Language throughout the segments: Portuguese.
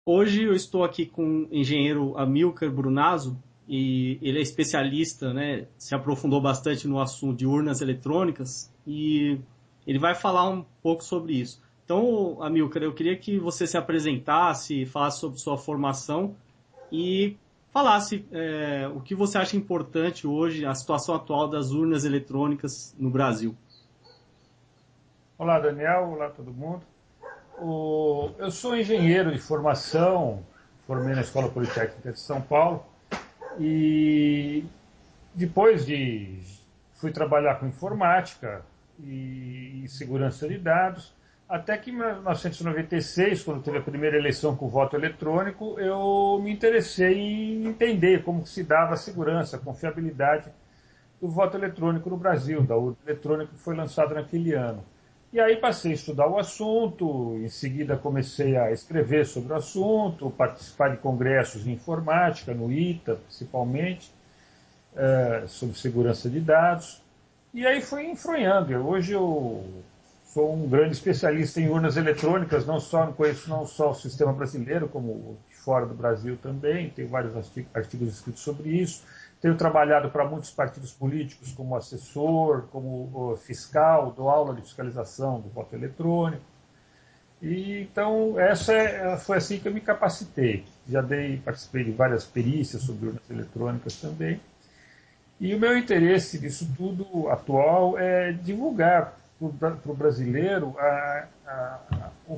Hoje eu estou aqui com o engenheiro Amilcar Brunazzo e ele é especialista, né? Se aprofundou bastante no assunto de urnas eletrônicas e ele vai falar um pouco sobre isso. Então, Amilcar, eu queria que você se apresentasse, falasse sobre sua formação e falasse o que você acha importante hoje, a situação atual das urnas eletrônicas no Brasil. Olá, Daniel. Olá, todo mundo. Eu sou engenheiro de formação, formei na Escola Politécnica de São Paulo e depois de fui trabalhar com informática e segurança de dados, até que em 1996, quando teve a primeira eleição com voto eletrônico, eu me interessei em entender como se dava a segurança, a confiabilidade do voto eletrônico no Brasil, da urna eletrônica que foi lançada naquele ano. E aí passei a estudar o assunto, em seguida comecei a escrever sobre o assunto, participar de congressos de informática, no ITA principalmente, sobre segurança de dados. E aí foi enfronhando. Hoje eu sou um grande especialista em urnas eletrônicas, não conheço não só o sistema brasileiro, como de fora do Brasil também, tenho vários artigos escritos sobre isso. Tenho trabalhado para muitos partidos políticos como assessor, como fiscal, dou aula de fiscalização do voto eletrônico. E, então, foi assim que eu me capacitei. Participei de várias perícias sobre urnas eletrônicas também. E o meu interesse disso tudo atual é divulgar para o brasileiro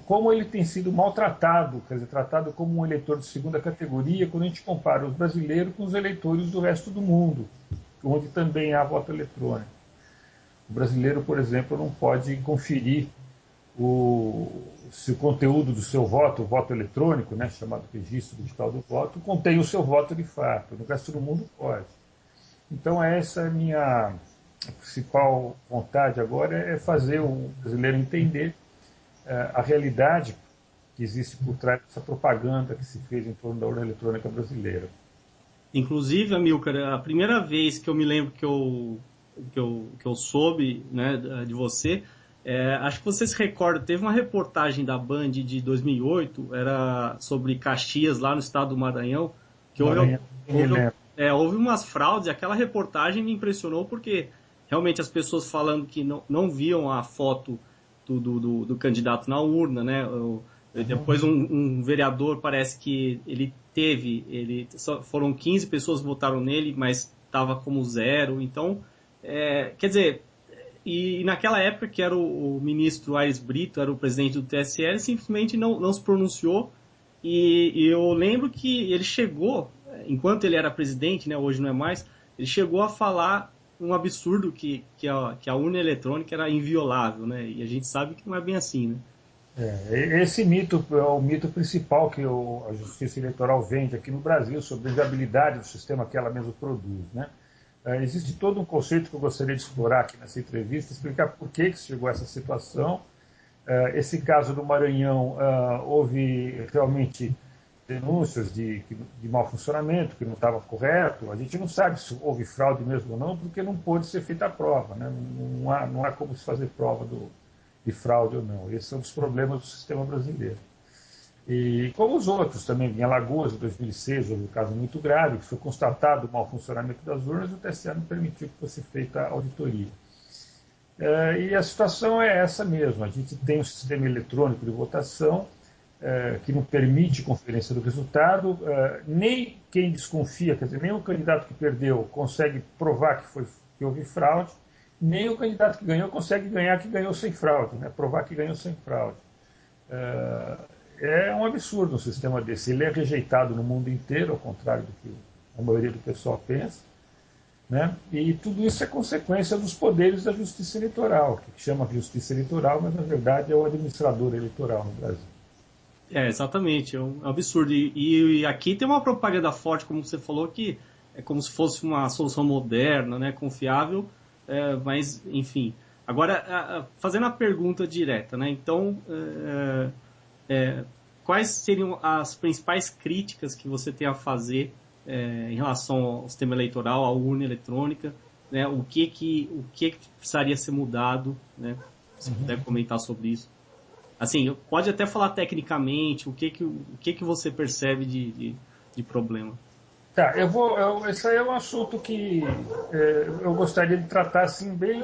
como ele tem sido maltratado, quer dizer, tratado como um eleitor de segunda categoria, quando a gente compara os brasileiros com os eleitores do resto do mundo, onde também há voto eletrônico. O brasileiro, por exemplo, não pode conferir se o conteúdo do seu voto, o voto eletrônico, né, chamado registro digital do voto, contém o seu voto de fato. No resto do mundo pode. Então essa é a minha principal vontade agora, é fazer o brasileiro entender a realidade que existe por trás dessa propaganda que se fez em torno da urna eletrônica brasileira. Inclusive, Amilcar, a primeira vez que eu me lembro que eu soube, né, de você, acho que você se recorda, teve uma reportagem da Band de 2008, era sobre Caxias, lá no estado do Maranhão, que Maranhão, me houve, lembro. houve umas fraudes, e aquela reportagem me impressionou porque realmente as pessoas falando que não viam a foto do candidato na urna, né? Uhum. Depois um vereador parece que foram 15 pessoas que votaram nele, mas estava como zero. Então, quer dizer, e naquela época que era o ministro Aires Brito, era o presidente do TSE, ele simplesmente não se pronunciou. E eu lembro que ele chegou, enquanto ele era presidente, né, hoje não é mais, ele chegou a falar um absurdo que a urna eletrônica era inviolável, né? E a gente sabe que não é bem assim, né? Esse mito é o mito principal que a Justiça Eleitoral vende aqui no Brasil sobre a viabilidade do sistema que ela mesma produz, né? Existe todo um conceito que eu gostaria de explorar aqui nessa entrevista, explicar por que chegou a essa situação. Esse caso do Maranhão, houve realmente denúncias de mau funcionamento, que não estava correto. A gente não sabe se houve fraude mesmo ou não, porque não pôde ser feita a prova, né? Não há como se fazer prova de fraude ou não. Esse é um dos problemas do sistema brasileiro. E como os outros também, em Alagoas, em 2006, houve um caso muito grave, que foi constatado o mau funcionamento das urnas e o TSE não permitiu que fosse feita a auditoria. E a situação é essa mesmo. A gente tem um sistema eletrônico de votação que não permite conferência do resultado. Nem quem desconfia, quer dizer, nem o candidato que perdeu consegue provar que houve fraude, nem o candidato que ganhou consegue ganhar que ganhou sem fraude, né? Provar que ganhou sem fraude. É um absurdo um sistema desse. Ele é rejeitado no mundo inteiro, ao contrário do que a maioria do pessoal pensa. Né? E tudo isso é consequência dos poderes da justiça eleitoral, que chama justiça eleitoral, mas na verdade é o administrador eleitoral no Brasil. Exatamente, é um absurdo. E aqui tem uma propaganda forte, como você falou, que é como se fosse uma solução moderna, né, confiável, mas, enfim. Agora, fazendo a pergunta direta, né, então, quais seriam as principais críticas que você tem a fazer em relação ao sistema eleitoral, à urna eletrônica, né, o que precisaria ser mudado, né, se puder comentar sobre isso. Assim, pode até falar tecnicamente o que que você percebe de problema. Tá, esse aí é um assunto que eu gostaria de tratar assim bem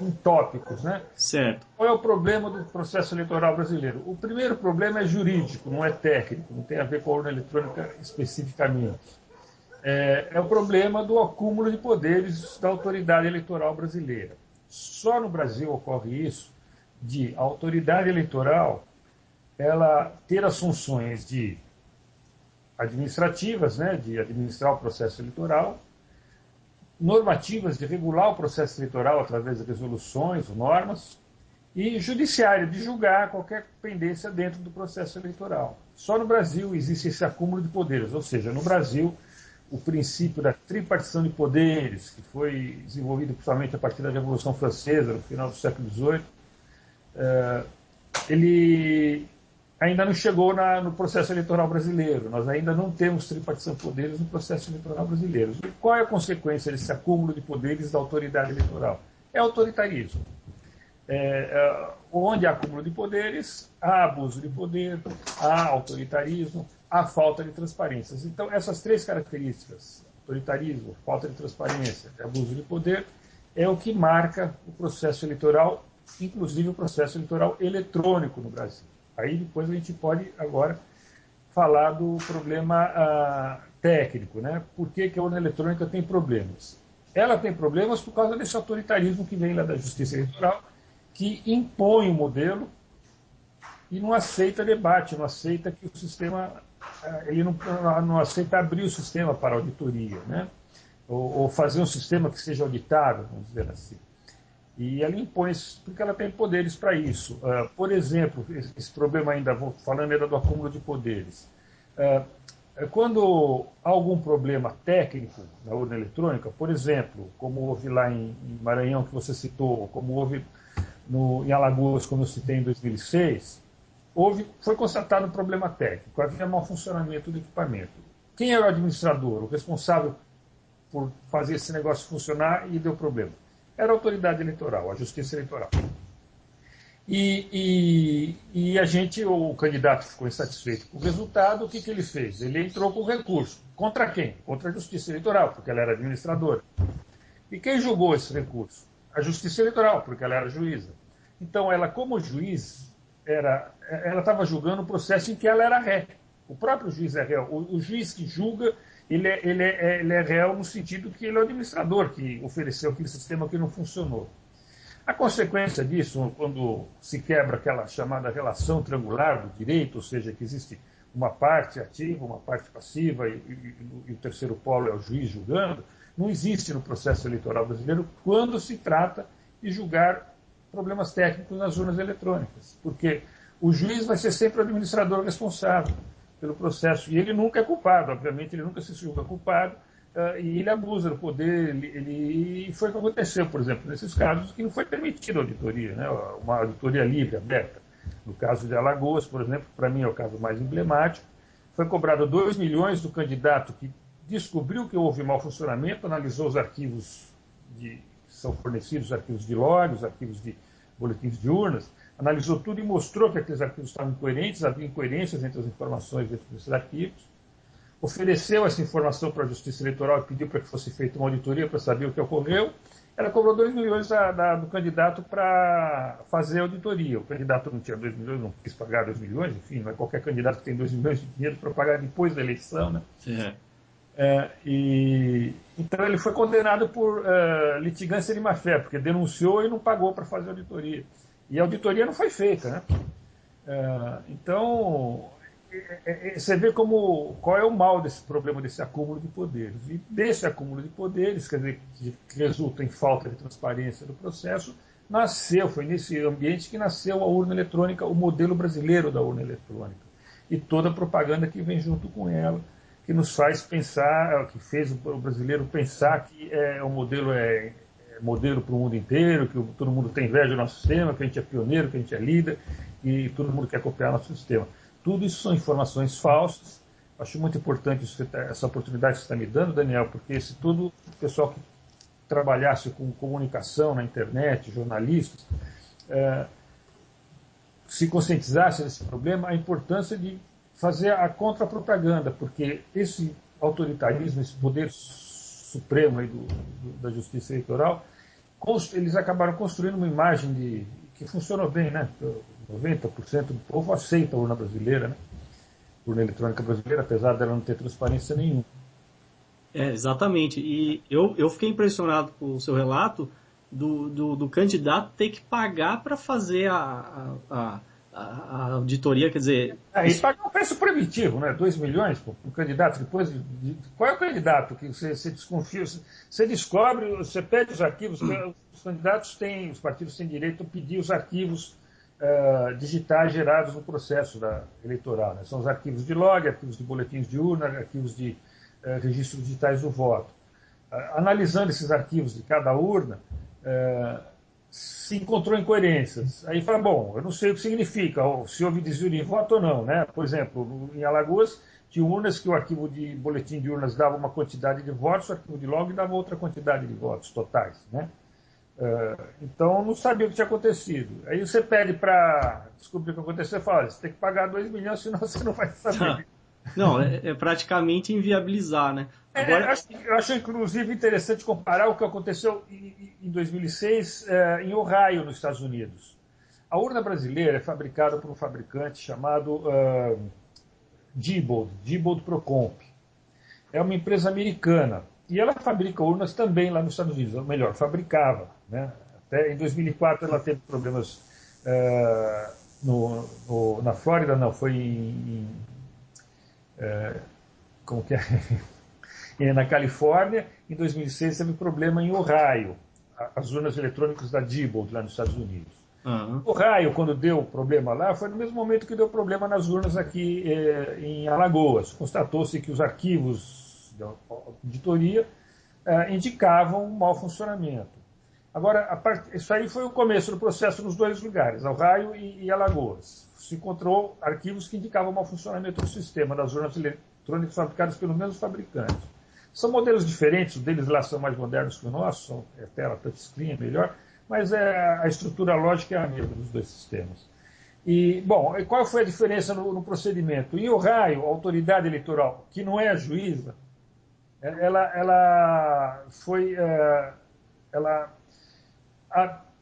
em tópicos, né? Certo, Qual é o problema do processo eleitoral brasileiro? O primeiro problema é jurídico, não é técnico, não tem a ver com a urna eletrônica especificamente. É o problema do acúmulo de poderes da autoridade eleitoral brasileira. Só no Brasil ocorre isso, de a autoridade eleitoral ela ter as funções de administrativas, né, de administrar o processo eleitoral, normativas de regular o processo eleitoral através de resoluções, normas, e judiciário de julgar qualquer pendência dentro do processo eleitoral. Só no Brasil existe esse acúmulo de poderes, ou seja, no Brasil o princípio da tripartição de poderes, que foi desenvolvido principalmente a partir da Revolução Francesa, no final do século XVIII, ele ainda não chegou no processo eleitoral brasileiro. Nós ainda não temos tripartição de poderes no processo eleitoral brasileiro. E qual é a consequência desse acúmulo de poderes da autoridade eleitoral? É autoritarismo. Onde há acúmulo de poderes, há abuso de poder, há autoritarismo, há falta de transparência. Então, essas três características, autoritarismo, falta de transparência e abuso de poder, é o que marca o processo eleitoral, inclusive o processo eleitoral eletrônico no Brasil. Aí depois a gente pode agora falar do problema técnico, né? Por que a urna eletrônica tem problemas? Ela tem problemas por causa desse autoritarismo que vem lá da Justiça Eleitoral, que impõe o modelo e não aceita debate, não aceita que o sistema, ele não aceita abrir o sistema para auditoria, né? Ou fazer um sistema que seja auditável, vamos dizer assim. E ela impõe isso porque ela tem poderes para isso. Por exemplo, esse problema ainda, vou falando ainda do acúmulo de poderes. Quando há algum problema técnico na urna eletrônica, por exemplo, como houve lá em Maranhão, que você citou, como houve em Alagoas, como eu citei em 2006, foi constatado um problema técnico, havia mau funcionamento do equipamento. Quem era o administrador, o responsável por fazer esse negócio funcionar e deu problema? Era a autoridade eleitoral, a Justiça Eleitoral. E o candidato ficou insatisfeito com o resultado, o que ele fez? Ele entrou com recurso. Contra quem? Contra a Justiça Eleitoral, porque ela era administradora. E quem julgou esse recurso? A Justiça Eleitoral, porque ela era juíza. Então, ela, como juiz, ela estava julgando o processo em que ela era ré. O próprio juiz é réu. O juiz que julga, ele é réu no sentido que ele é o administrador que ofereceu aquele sistema que não funcionou. A consequência disso, quando se quebra aquela chamada relação triangular do direito, ou seja, que existe uma parte ativa, uma parte passiva e o terceiro polo é o juiz julgando, não existe no processo eleitoral brasileiro quando se trata de julgar problemas técnicos nas urnas eletrônicas, porque o juiz vai ser sempre o administrador responsável pelo processo, e ele nunca é culpado, obviamente ele nunca se julga culpado, e ele abusa do poder, e foi o que aconteceu, por exemplo, nesses casos que não foi permitida a auditoria, né, uma auditoria livre, aberta. No caso de Alagoas, por exemplo, para mim é o caso mais emblemático, foi cobrado 2 milhões do candidato que descobriu que houve mau funcionamento, analisou os arquivos que são fornecidos, os arquivos de log, os arquivos de boletins de urnas, analisou tudo e mostrou que aqueles arquivos estavam incoerentes, havia incoerências entre as informações dentro desses arquivos, ofereceu essa informação para a Justiça Eleitoral e pediu para que fosse feita uma auditoria para saber o que ocorreu. Ela cobrou 2 milhões do candidato para fazer a auditoria. O candidato não tinha 2 milhões, não quis pagar 2 milhões, enfim, não é qualquer candidato que tem 2 milhões de dinheiro para pagar depois da eleição, né? Então ele foi condenado por litigância de má-fé, porque denunciou e não pagou para fazer a auditoria. E a auditoria não foi feita, né? Então, você vê qual é o mal desse problema, desse acúmulo de poderes. E desse acúmulo de poderes, quer dizer, que resulta em falta de transparência do processo, foi nesse ambiente que nasceu a urna eletrônica, o modelo brasileiro da urna eletrônica. E toda a propaganda que vem junto com ela, que nos faz pensar, que fez o brasileiro pensar que o modelo é modelo para o mundo inteiro, que todo mundo tem inveja do nosso sistema, que a gente é pioneiro, que a gente é líder, e todo mundo quer copiar nosso sistema. Tudo isso são informações falsas. Acho muito importante essa oportunidade que você está me dando, Daniel, porque se todo o pessoal que trabalhasse com comunicação na internet, jornalistas, se conscientizasse desse problema, a importância de fazer a contrapropaganda, porque esse autoritarismo, esse poder supremo aí da justiça eleitoral, eles acabaram construindo uma imagem que funcionou bem, né? 90% do povo aceita a urna brasileira, né? A urna eletrônica brasileira, apesar dela não ter transparência nenhuma. Exatamente. E eu fiquei impressionado com o seu relato do candidato ter que pagar para fazer a auditoria, quer dizer... E pagar um preço primitivo, né? 2 milhões para o candidato. Depois, qual é o candidato que você desconfia? Você descobre, você pede os arquivos, os candidatos têm, os partidos têm direito a pedir os arquivos digitais gerados no processo eleitoral. Né? São os arquivos de log, arquivos de boletins de urna, arquivos de registros digitais do voto. Analisando esses arquivos de cada urna, se encontrou incoerências. Aí fala, bom, eu não sei o que significa, se houve desvio de voto ou não. Né? Por exemplo, em Alagoas, tinha urnas que o arquivo de boletim de urnas dava uma quantidade de votos, o arquivo de log dava outra quantidade de votos totais. Né? Então, não sabia o que tinha acontecido. Aí você pede para descobrir o que aconteceu e fala, você tem que pagar 2 milhões, senão você não vai saber. Não, é praticamente inviabilizar, né? Agora... eu acho, inclusive, interessante comparar o que aconteceu em 2006 em Ohio, nos Estados Unidos. A urna brasileira é fabricada por um fabricante chamado Diebold Procomp. É uma empresa americana. E ela fabrica urnas também lá nos Estados Unidos, ou melhor, fabricava. Né? Até em 2004 ela teve problemas na Flórida, não, foi como que é? Na Califórnia. Em 2006 teve problema em Ohio, as urnas eletrônicas da Diebold, lá nos Estados Unidos. Uhum. Ohio, quando deu problema lá, foi no mesmo momento que deu problema nas urnas aqui em Alagoas. Constatou-se que os arquivos da auditoria indicavam um mau funcionamento. Agora, isso aí foi o começo do processo nos dois lugares, Ohio e Alagoas. Se encontrou arquivos que indicavam mau funcionamento do sistema das urnas eletrônicas fabricadas pelo mesmo fabricante. São modelos diferentes, os deles lá são mais modernos que o nosso, são tela touchscreen, é melhor, mas a estrutura lógica é a mesma dos dois sistemas. E, bom, qual foi a diferença no procedimento? Em Ohio, a autoridade eleitoral, que não é a juíza, ela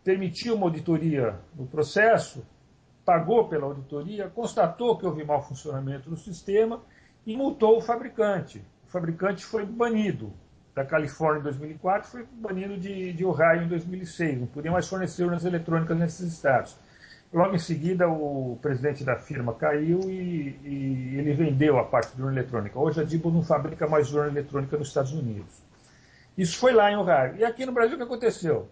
permitiu uma auditoria no processo, pagou pela auditoria, constatou que houve mau funcionamento no sistema e multou o fabricante. O fabricante foi banido da Califórnia em 2004, foi banido de Ohio em 2006. Não podia mais fornecer urnas eletrônicas nesses estados. Logo em seguida, o presidente da firma caiu e ele vendeu a parte de urna eletrônica. Hoje a Diebold não fabrica mais urna eletrônica nos Estados Unidos. Isso foi lá em Ohio. E aqui no Brasil o que aconteceu?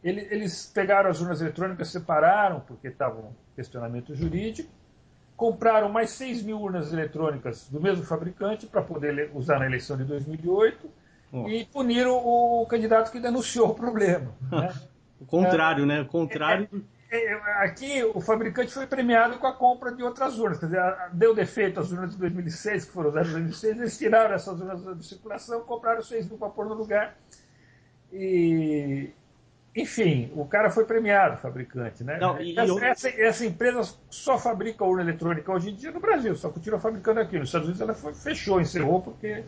Eles pegaram as urnas eletrônicas, separaram, porque estava um questionamento jurídico, compraram mais 6 mil urnas eletrônicas do mesmo fabricante para poder usar na eleição de 2008 e puniram o candidato que denunciou o problema. Né? O contrário, né? O contrário... Aqui o fabricante foi premiado com a compra de outras urnas. Quer dizer, deu defeito as urnas de 2006, que foram usadas em 2006, eles tiraram essas urnas de circulação, compraram 6 mil para pôr no lugar. E... Enfim, o cara foi premiado, o fabricante. Né? Não, essa empresa só fabrica urna eletrônica hoje em dia no Brasil, só continua fabricando aqui. Nos Estados Unidos ela fechou, encerrou, porque...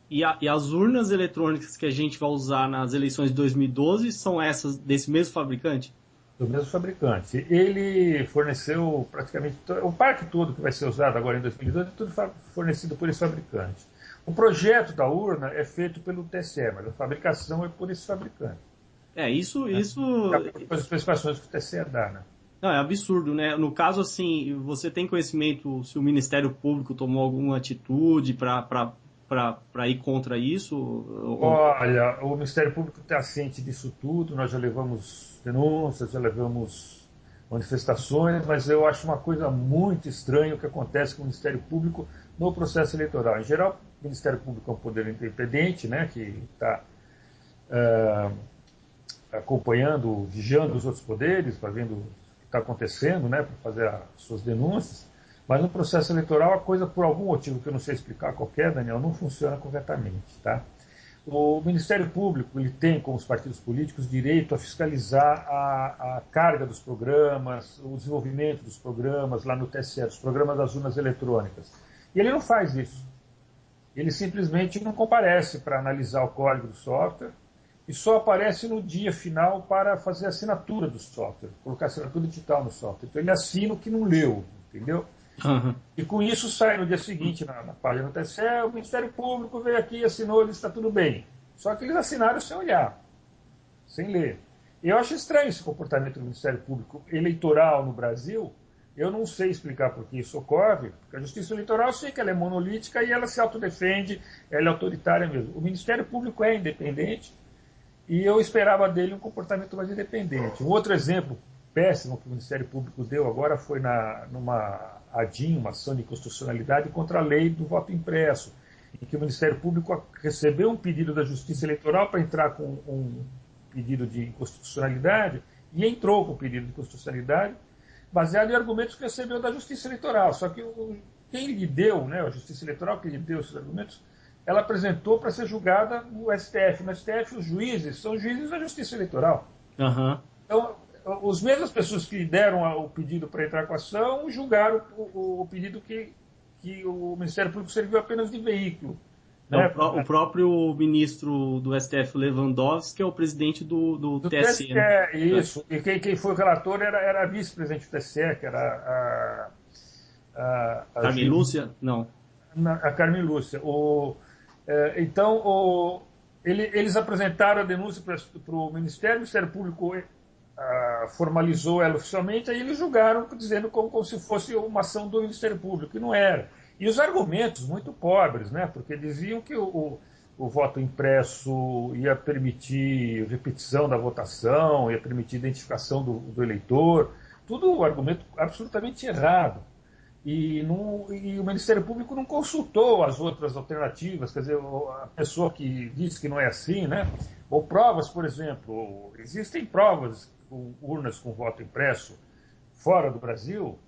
E as urnas eletrônicas que a gente vai usar nas eleições de 2012 são essas desse mesmo fabricante? Do mesmo fabricante. Ele forneceu praticamente... O parque todo que vai ser usado agora em 2012 é tudo fornecido por esse fabricante. O projeto da urna é feito pelo TSE, mas a fabricação é por esse fabricante. Isso... As especificações que o TSE dá, né? Não, é absurdo, né? No caso, assim, você tem conhecimento se o Ministério Público tomou alguma atitude para ir contra isso? Olha, o Ministério Público está ciente disso tudo, nós já levamos denúncias, já levamos manifestações, mas eu acho uma coisa muito estranha o que acontece com o Ministério Público no processo eleitoral. Em geral, o Ministério Público é um poder independente, né, que está acompanhando, vigiando os outros poderes, para vendo o que está acontecendo, né, para fazer as suas denúncias. Mas no processo eleitoral a coisa, por algum motivo que eu não sei explicar qualquer, Daniel, não funciona corretamente. Tá? O Ministério Público ele tem, como os partidos políticos, direito a fiscalizar a carga dos programas, o desenvolvimento dos programas lá no TSE, dos programas das urnas eletrônicas. E ele não faz isso. Ele simplesmente não comparece para analisar o código do software e só aparece no dia final para fazer a assinatura do software, colocar assinatura digital no software. Então ele assina o que não leu, entendeu? Uhum. E com isso sai no dia seguinte na página do TSE, o Ministério Público veio aqui, assinou, disse está tudo bem. Só que eles assinaram sem olhar, sem ler. E eu acho estranho esse comportamento do Ministério Público eleitoral no Brasil. Eu não sei explicar por que isso ocorre, porque a Justiça Eleitoral eu sei que ela é monolítica e ela se autodefende, ela é autoritária mesmo. O Ministério Público é independente e eu esperava dele um comportamento mais independente. Um outro exemplo péssimo que o Ministério Público deu agora foi numa ADIM, uma ação de inconstitucionalidade contra a lei do voto impresso, em que o Ministério Público recebeu um pedido da Justiça Eleitoral para entrar com um pedido de inconstitucionalidade e entrou com o pedido de inconstitucionalidade baseado em argumentos que recebeu da Justiça Eleitoral. Só que quem lhe deu, né, a Justiça Eleitoral que lhe deu esses argumentos, ela apresentou para ser julgada no STF. No STF, os juízes são juízes da Justiça Eleitoral. Uhum. Então, as mesmas pessoas que deram o pedido para entrar com a ação julgaram o pedido que o Ministério Público serviu apenas de veículo. Então, Né? o próprio ministro do STF, Lewandowski, é o presidente do TSE. Né? Isso. E quem foi o relator era a vice-presidente do TSE, que era Carmen Lúcia? Não. A Carmen Lúcia. Então, eles apresentaram a denúncia para o Ministério Público formalizou ela oficialmente, aí eles julgaram dizendo como se fosse uma ação do Ministério Público, e não era. E os argumentos muito pobres, né? Porque diziam que o voto impresso ia permitir repetição da votação, ia permitir identificação do eleitor, tudo um argumento absolutamente errado. E o Ministério Público não consultou as outras alternativas, quer dizer, a pessoa que diz que não é assim, né? Ou provas, por exemplo, existem provas com urnas com voto impresso fora do Brasil,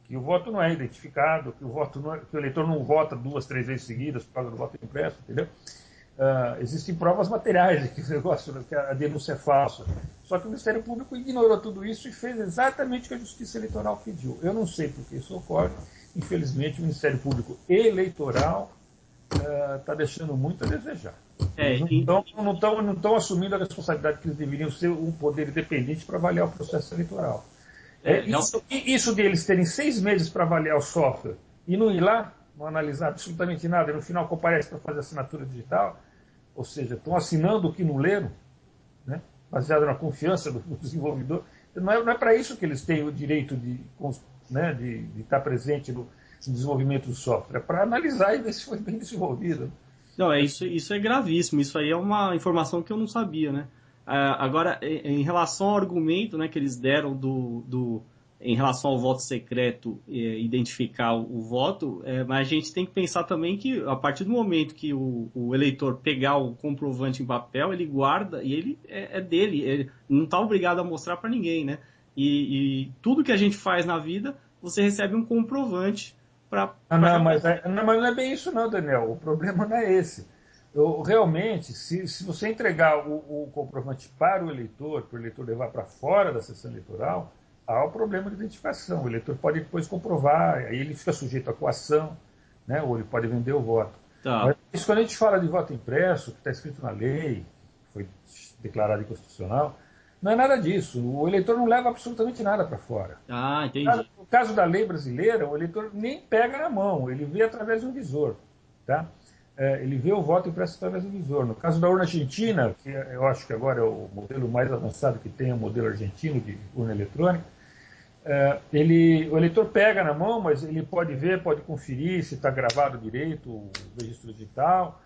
que o voto não é identificado, que o eleitor não vota 2, 3 vezes seguidas por causa do voto impresso, entendeu? Existem provas materiais de que o negócio, que a denúncia é falsa. Só que o Ministério Público ignorou tudo isso e fez exatamente o que a Justiça Eleitoral pediu. Eu não sei por que isso ocorre. Infelizmente, o Ministério Público Eleitoral está deixando muito a desejar. Não estão assumindo a responsabilidade que eles deveriam ser um poder independente para avaliar o processo eleitoral. Isso deles terem 6 meses para avaliar o software e não ir lá, não analisar absolutamente nada, e no final comparece para fazer assinatura digital, ou seja, estão assinando o que não leram, né, baseado na confiança do desenvolvedor. Não é para isso que eles têm o direito de estar presente no desenvolvimento do software, é para analisar e ver se foi bem desenvolvido. Não, isso é gravíssimo, isso aí é uma informação que eu não sabia, né? Agora, em relação ao argumento, né, que eles deram em relação ao voto secreto, identificar o voto, mas a gente tem que pensar também que a partir do momento que o eleitor pegar o comprovante em papel, ele guarda e ele é dele, ele não está obrigado a mostrar para ninguém, né? E tudo que a gente faz na vida, você recebe um comprovante para... Mas não é bem isso não, Daniel, o problema não é esse. Realmente, se você entregar o comprovante para o eleitor levar para fora da sessão eleitoral, há o problema de identificação. O eleitor pode depois comprovar, aí ele fica sujeito à coação, né, ou ele pode vender o voto. Tá. Mas isso, quando a gente fala de voto impresso, que está escrito na lei, foi declarado inconstitucional, não é nada disso. O eleitor não leva absolutamente nada para fora. Ah, entendi. No caso da lei brasileira, o eleitor nem pega na mão, ele vê através de um visor. Tá? Ele vê o voto impresso através do visor. No caso da urna argentina, que eu acho que agora é o modelo mais avançado que tem, é o modelo argentino de urna eletrônica, o eleitor pega na mão, mas ele pode ver, pode conferir se está gravado direito o registro digital,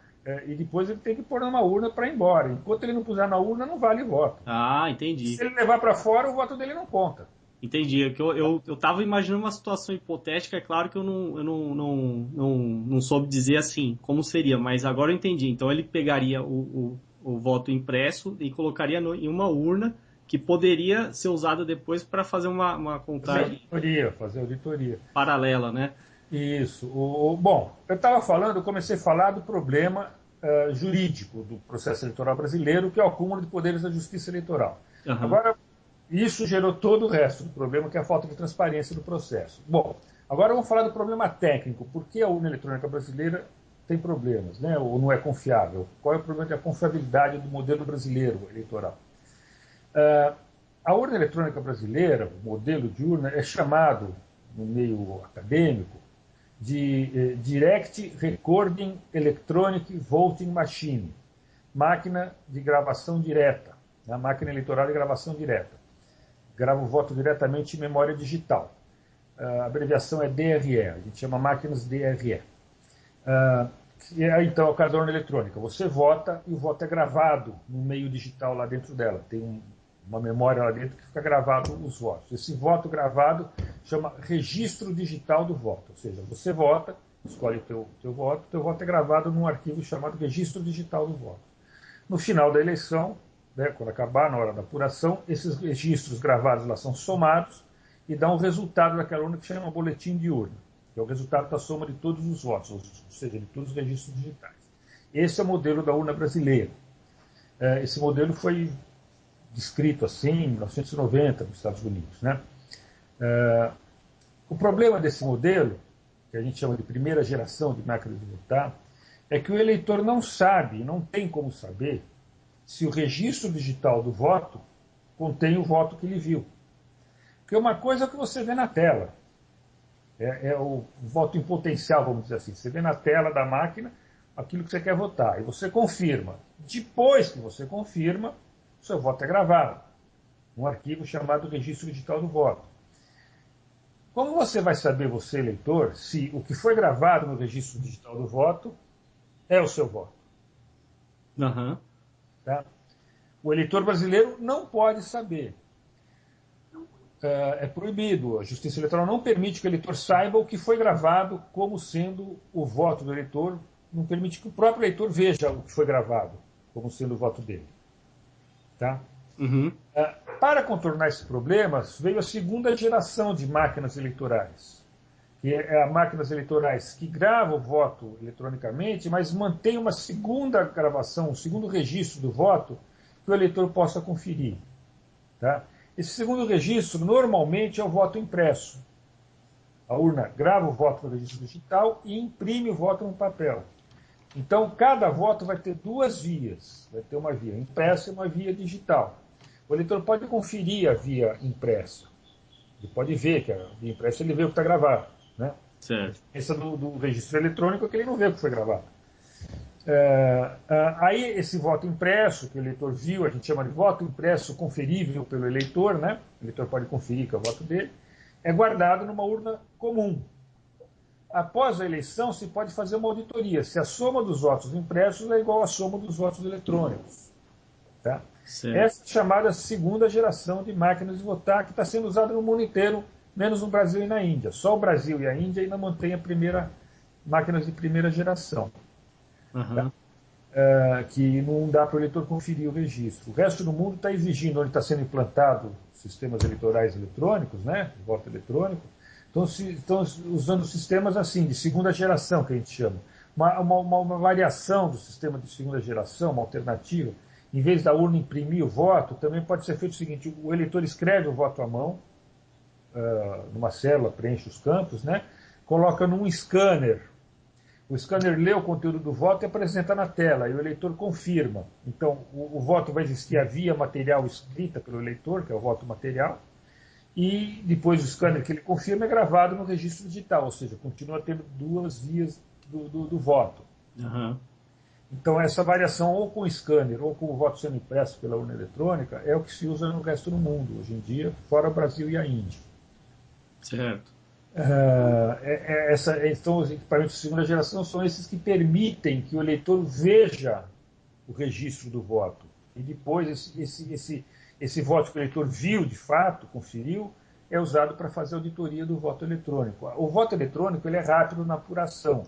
e depois ele tem que pôr numa urna para ir embora. Enquanto ele não puser na urna, não vale voto. Ah, entendi. Se ele levar para fora, o voto dele não conta. Entendi. Eu estava imaginando uma situação hipotética, é claro que eu não soube dizer assim como seria, mas agora eu entendi. Então ele pegaria o voto impresso e colocaria em uma urna que poderia ser usada depois para fazer uma contagem... Fazer auditoria. Paralela, né? Isso. Bom, eu comecei a falar do problema jurídico do processo eleitoral brasileiro, que é o acúmulo de poderes da justiça eleitoral. Uhum. Agora, isso gerou todo o resto do problema, que é a falta de transparência do processo. Bom, agora vamos falar do problema técnico. Por que a urna eletrônica brasileira tem problemas, né? Ou não é confiável? Qual é o problema da confiabilidade do modelo brasileiro eleitoral? A urna eletrônica brasileira, o modelo de urna, é chamado, no meio acadêmico, de Direct Recording Electronic Voting Machine, máquina de gravação direta, né? Máquina eleitoral de gravação direta. Grava o voto diretamente em memória digital. A abreviação é DRE, a gente chama máquinas DRE. Então, é o caso da urna eletrônica. Você vota e o voto é gravado no meio digital lá dentro dela. Tem uma memória lá dentro que fica gravado os votos. Esse voto gravado chama registro digital do voto. Ou seja, você vota, escolhe o teu voto é gravado num arquivo chamado registro digital do voto. No final da eleição, né, quando acabar, na hora da apuração, esses registros gravados lá são somados e dão o resultado daquela urna que chama boletim de urna, que é o resultado da soma de todos os votos, ou seja, de todos os registros digitais. Esse é o modelo da urna brasileira. Esse modelo foi descrito assim em 1990 nos Estados Unidos, né? O problema desse modelo, que a gente chama de primeira geração de máquinas de votar, é que o eleitor não sabe, não tem como saber, se o registro digital do voto contém o voto que ele viu. Porque uma coisa é o que você vê na tela, é o voto em potencial, vamos dizer assim. Você vê na tela da máquina aquilo que você quer votar, e você confirma. Depois que você confirma, o seu voto é gravado, num arquivo chamado registro digital do voto. Como você vai saber, você eleitor, se o que foi gravado no registro digital do voto é o seu voto? Uhum. Tá? O eleitor brasileiro não pode saber. É proibido. A Justiça Eleitoral não permite que o eleitor saiba o que foi gravado como sendo o voto do eleitor, não permite que o próprio eleitor veja o que foi gravado como sendo o voto dele. Tá? Uhum. Para contornar esses problemas, veio a segunda geração de máquinas eleitorais, que é as máquinas eleitorais que gravam o voto eletronicamente, mas mantém uma segunda gravação, um segundo registro do voto que o eleitor possa conferir. Tá? Esse segundo registro, normalmente, é o voto impresso. A urna grava o voto no registro digital e imprime o voto no papel. Então, cada voto vai ter duas vias. Vai ter uma via impressa e uma via digital. O eleitor pode conferir a via impressa. Ele pode ver que a via impressa, ele vê o que está gravado. Né? Certo. Essa do registro eletrônico é que ele não vê o que foi gravado. Aí esse voto impresso, que o eleitor viu, a gente chama de voto impresso conferível pelo eleitor, né? O eleitor pode conferir que é o voto dele, é guardado numa urna comum. Após a eleição, se pode fazer uma auditoria, se a soma dos votos impressos é igual à soma dos votos eletrônicos. Tá? Essa é a chamada segunda geração de máquinas de votar, que está sendo usada no mundo inteiro, menos no Brasil e na Índia. Só o Brasil e a Índia ainda mantêm máquinas de primeira geração. Uhum. Que não dá para o eleitor conferir o registro. O resto do mundo está exigindo, onde está sendo implantado sistemas eleitorais eletrônicos, né, voto eletrônico, estão usando sistemas assim, de segunda geração, que a gente chama. Uma variação do sistema de segunda geração, uma alternativa. Em vez da urna imprimir o voto, também pode ser feito o seguinte: o eleitor escreve o voto à mão, numa célula, preenche os campos, né, coloca num scanner. O scanner lê o conteúdo do voto e apresenta na tela, e o eleitor confirma. Então, o voto vai existir a via material escrita pelo eleitor, que é o voto material, e depois o scanner que ele confirma é gravado no registro digital, ou seja, continua tendo duas vias do voto. Uhum. Então, essa variação, ou com o scanner, ou com o voto sendo impresso pela urna eletrônica, é o que se usa no resto do mundo, hoje em dia, fora o Brasil e a Índia. Certo. Então, os equipamentos de segunda geração são esses que permitem que o eleitor veja o registro do voto. E depois, esse voto que o eleitor viu, de fato, conferiu, é usado para fazer a auditoria do voto eletrônico. O voto eletrônico ele é rápido na apuração.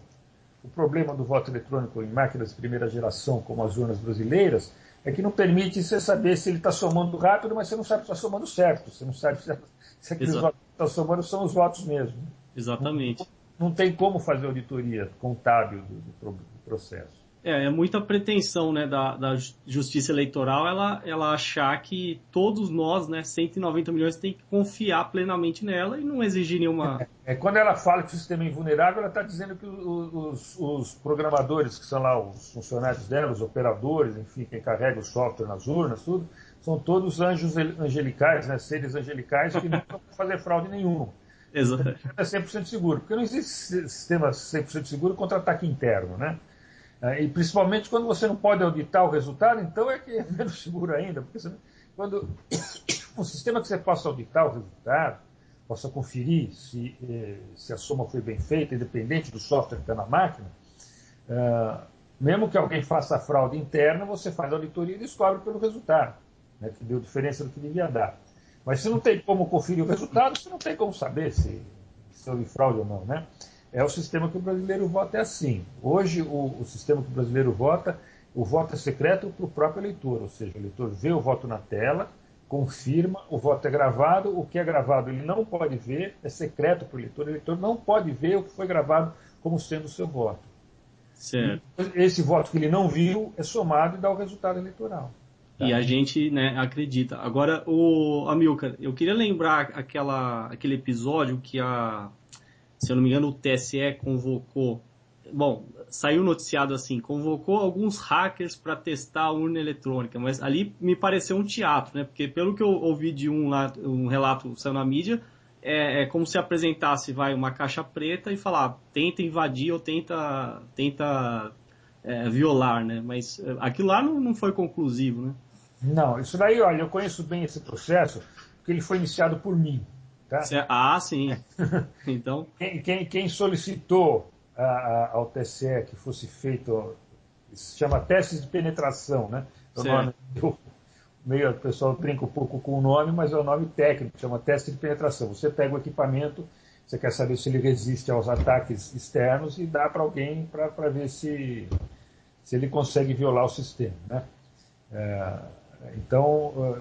O problema do voto eletrônico em máquinas de primeira geração, como as urnas brasileiras, é que não permite você saber se ele está somando rápido, mas você não sabe se está somando certo. Você não sabe se aqueles votos que estão somando são os votos mesmo. Exatamente. Não tem como fazer auditoria contábil do processo. É muita pretensão, né, da Justiça Eleitoral ela achar que todos nós, né, 190 milhões, tem que confiar plenamente nela e não exigir nenhuma... Quando ela fala que o sistema é invulnerável, ela está dizendo que os programadores, que são lá os funcionários dela, os operadores, enfim, quem carrega o software nas urnas, tudo, são todos anjos angelicais, né, seres angelicais que não vão fazer fraude nenhuma. Então, Exato. é 100% seguro, porque não existe sistema 100% seguro contra ataque interno, né? E principalmente quando você não pode auditar o resultado, então é que é menos seguro ainda, porque quando um sistema que você possa auditar o resultado, possa conferir se a soma foi bem feita, independente do software que está na máquina, mesmo que alguém faça a fraude interna, você faz a auditoria e descobre pelo resultado, né, que deu diferença do que devia dar. Mas se não tem como conferir o resultado, você não tem como saber se houve fraude ou não, né? É o sistema que o brasileiro vota é assim. Hoje, o sistema que o brasileiro vota, o voto é secreto para o próprio eleitor, ou seja, o eleitor vê o voto na tela, confirma, o voto é gravado, o que é gravado ele não pode ver, é secreto para o eleitor não pode ver o que foi gravado como sendo o seu voto. E Certo. esse voto que ele não viu é somado e dá o resultado eleitoral. E Tá? a gente, né, acredita. Agora, o Amilcar, eu queria lembrar aquele episódio que se eu não me engano, o TSE convocou. Bom, saiu noticiado assim, convocou alguns hackers para testar a urna eletrônica, mas ali me pareceu um teatro, né? Porque pelo que eu ouvi de um relato que saiu na mídia, é como se apresentasse, uma caixa preta e falar, tenta invadir ou tenta violar, né? Mas aquilo lá não foi conclusivo, né? Não, isso daí, olha, eu conheço bem esse processo, porque ele foi iniciado por mim. Tá? Ah, sim. Então, Quem solicitou ao TSE que fosse feito, se chama testes de penetração, né? O nome, o pessoal brinca um pouco com o nome, mas é o nome técnico, chama teste de penetração. Você pega o equipamento, você quer saber se ele resiste aos ataques externos e dá para alguém para ver se ele consegue violar o sistema, né? Então,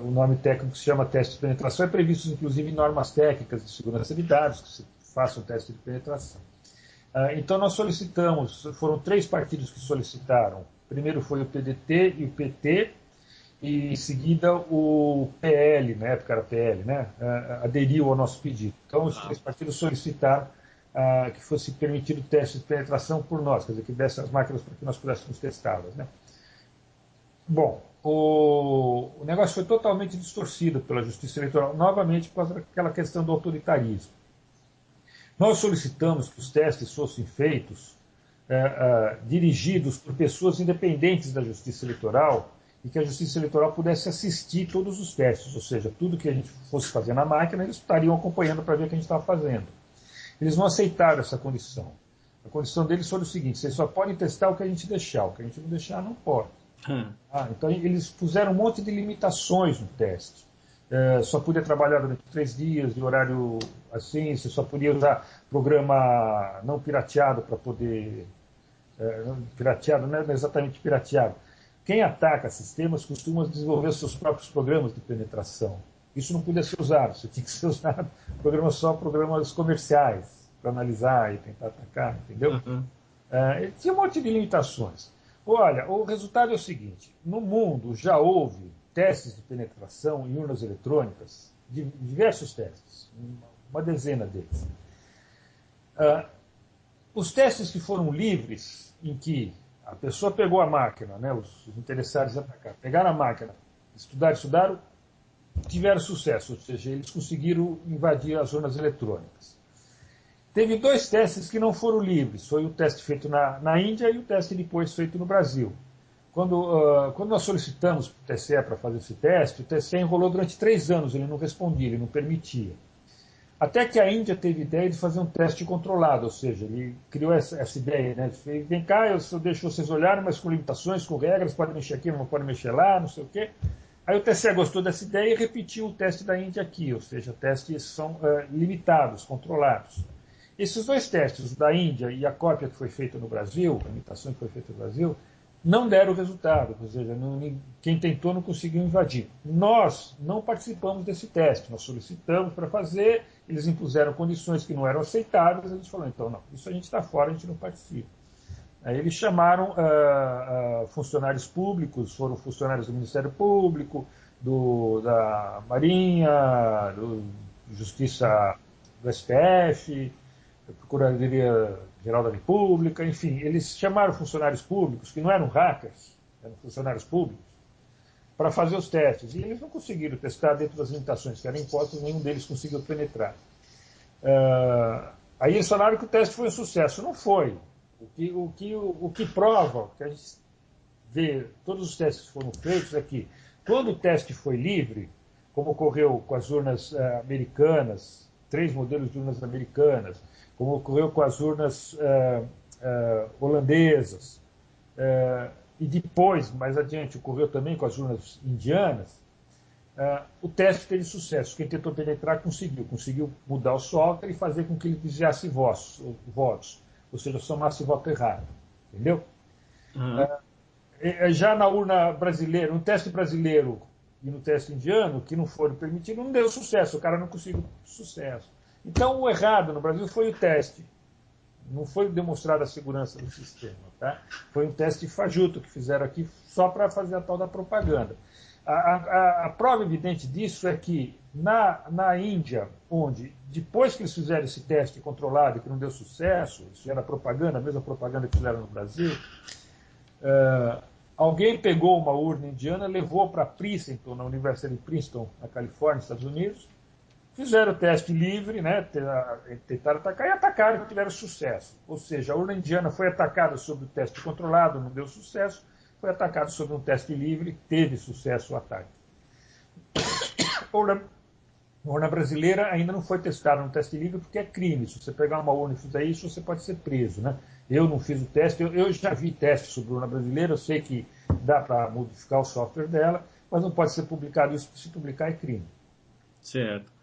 o nome técnico se chama teste de penetração, é previsto inclusive em normas técnicas de segurança de dados, que se faça um teste de penetração. Então, nós solicitamos, foram 3 partidos que solicitaram. Primeiro foi o PDT e o PT, e em seguida o PL, na época era PL, né, aderiu ao nosso pedido. Então, os 3 partidos solicitaram que fosse permitido o teste de penetração por nós, quer dizer, que desse as máquinas para que nós pudéssemos testá-las, né? Bom, o negócio foi totalmente distorcido pela Justiça Eleitoral, novamente por causa daquela questão do autoritarismo. Nós solicitamos que os testes fossem feitos dirigidos por pessoas independentes da Justiça Eleitoral e que a Justiça Eleitoral pudesse assistir todos os testes, ou seja, tudo que a gente fosse fazer na máquina, eles estariam acompanhando para ver o que a gente estava fazendo. Eles não aceitaram essa condição. A condição deles foi o seguinte: vocês só podem testar o que a gente deixar, o que a gente não deixar não pode. Então eles puseram um monte de limitações no teste. Só podia trabalhar durante 3 dias, de horário assim, você só podia usar programa não pirateado para poder... pirateado não é exatamente pirateado. Quem ataca sistemas costuma desenvolver seus próprios programas de penetração. Isso não podia ser usado, você tinha que ser usado programas comerciais, para analisar e tentar atacar, entendeu? Tinha um monte de limitações. Olha, o resultado é o seguinte: no mundo já houve testes de penetração em urnas eletrônicas, diversos testes, uma dezena deles. Os testes que foram livres, em que a pessoa pegou a máquina, né, os interessados em atacar, pegaram a máquina, estudaram, tiveram sucesso, ou seja, eles conseguiram invadir as urnas eletrônicas. Teve 2 testes que não foram livres. Foi o teste feito na Índia e o teste depois feito no Brasil. Quando nós solicitamos para o TSE para fazer esse teste, o TSE enrolou durante 3 anos, ele não respondia, ele não permitia. Até que a Índia teve ideia de fazer um teste controlado, ou seja, ele criou essa ideia, né? Vem cá, eu deixo vocês olharem, mas com limitações, com regras, pode mexer aqui, não pode mexer lá, não sei o quê. Aí o TSE gostou dessa ideia e repetiu o teste da Índia aqui, ou seja, testes são limitados, controlados. Esses 2 testes, o da Índia e a cópia que foi feita no Brasil, a imitação que foi feita no Brasil, não deram resultado, ou seja, quem tentou não conseguiu invadir. Nós não participamos desse teste, nós solicitamos para fazer, eles impuseram condições que não eram aceitáveis, a gente falou, então não, isso a gente está fora, a gente não participa. Aí eles chamaram funcionários públicos, foram funcionários do Ministério Público, da Marinha, do Justiça do STF, da Procuradoria-Geral da República, enfim, eles chamaram funcionários públicos, que não eram hackers, eram funcionários públicos, para fazer os testes. E eles não conseguiram testar dentro das limitações que eram impostas, nenhum deles conseguiu penetrar. Aí eles falaram que o teste foi um sucesso. Não foi. O que prova, que a gente vê, todos os testes que foram feitos é que, quando o teste foi livre, como ocorreu com as urnas americanas, 3 modelos de urnas americanas, como ocorreu com as urnas holandesas, e depois, mais adiante, ocorreu também com as urnas indianas, o teste teve sucesso. Quem tentou penetrar conseguiu mudar o software e fazer com que ele desviasse votos, ou seja, somasse voto errado. Entendeu? Uhum. Já na urna brasileira, no teste brasileiro e no teste indiano, que não foram permitidos, não deu sucesso, o cara não conseguiu sucesso. Então, o errado no Brasil foi o teste. Não foi demonstrada a segurança do sistema. Tá? Foi um teste fajuto que fizeram aqui só para fazer a tal da propaganda. A prova evidente disso é que na Índia, onde depois que eles fizeram esse teste controlado e que não deu sucesso, isso era propaganda, a mesma propaganda que fizeram no Brasil, alguém pegou uma urna indiana, levou para Princeton, na Universidade de Princeton, na Califórnia, Estados Unidos, fizeram o teste livre, né, tentaram atacar e atacaram e tiveram sucesso. Ou seja, a urna indiana foi atacada sob o teste controlado, não deu sucesso, foi atacado sob um teste livre, teve sucesso o ataque. A urna brasileira ainda não foi testada no teste livre porque é crime. Se você pegar uma urna e fizer isso, você pode ser preso. Né? Eu não fiz o teste, eu já vi testes sobre a urna brasileira, eu sei que dá para modificar o software dela, mas não pode ser publicado isso, se publicar é crime. Certo.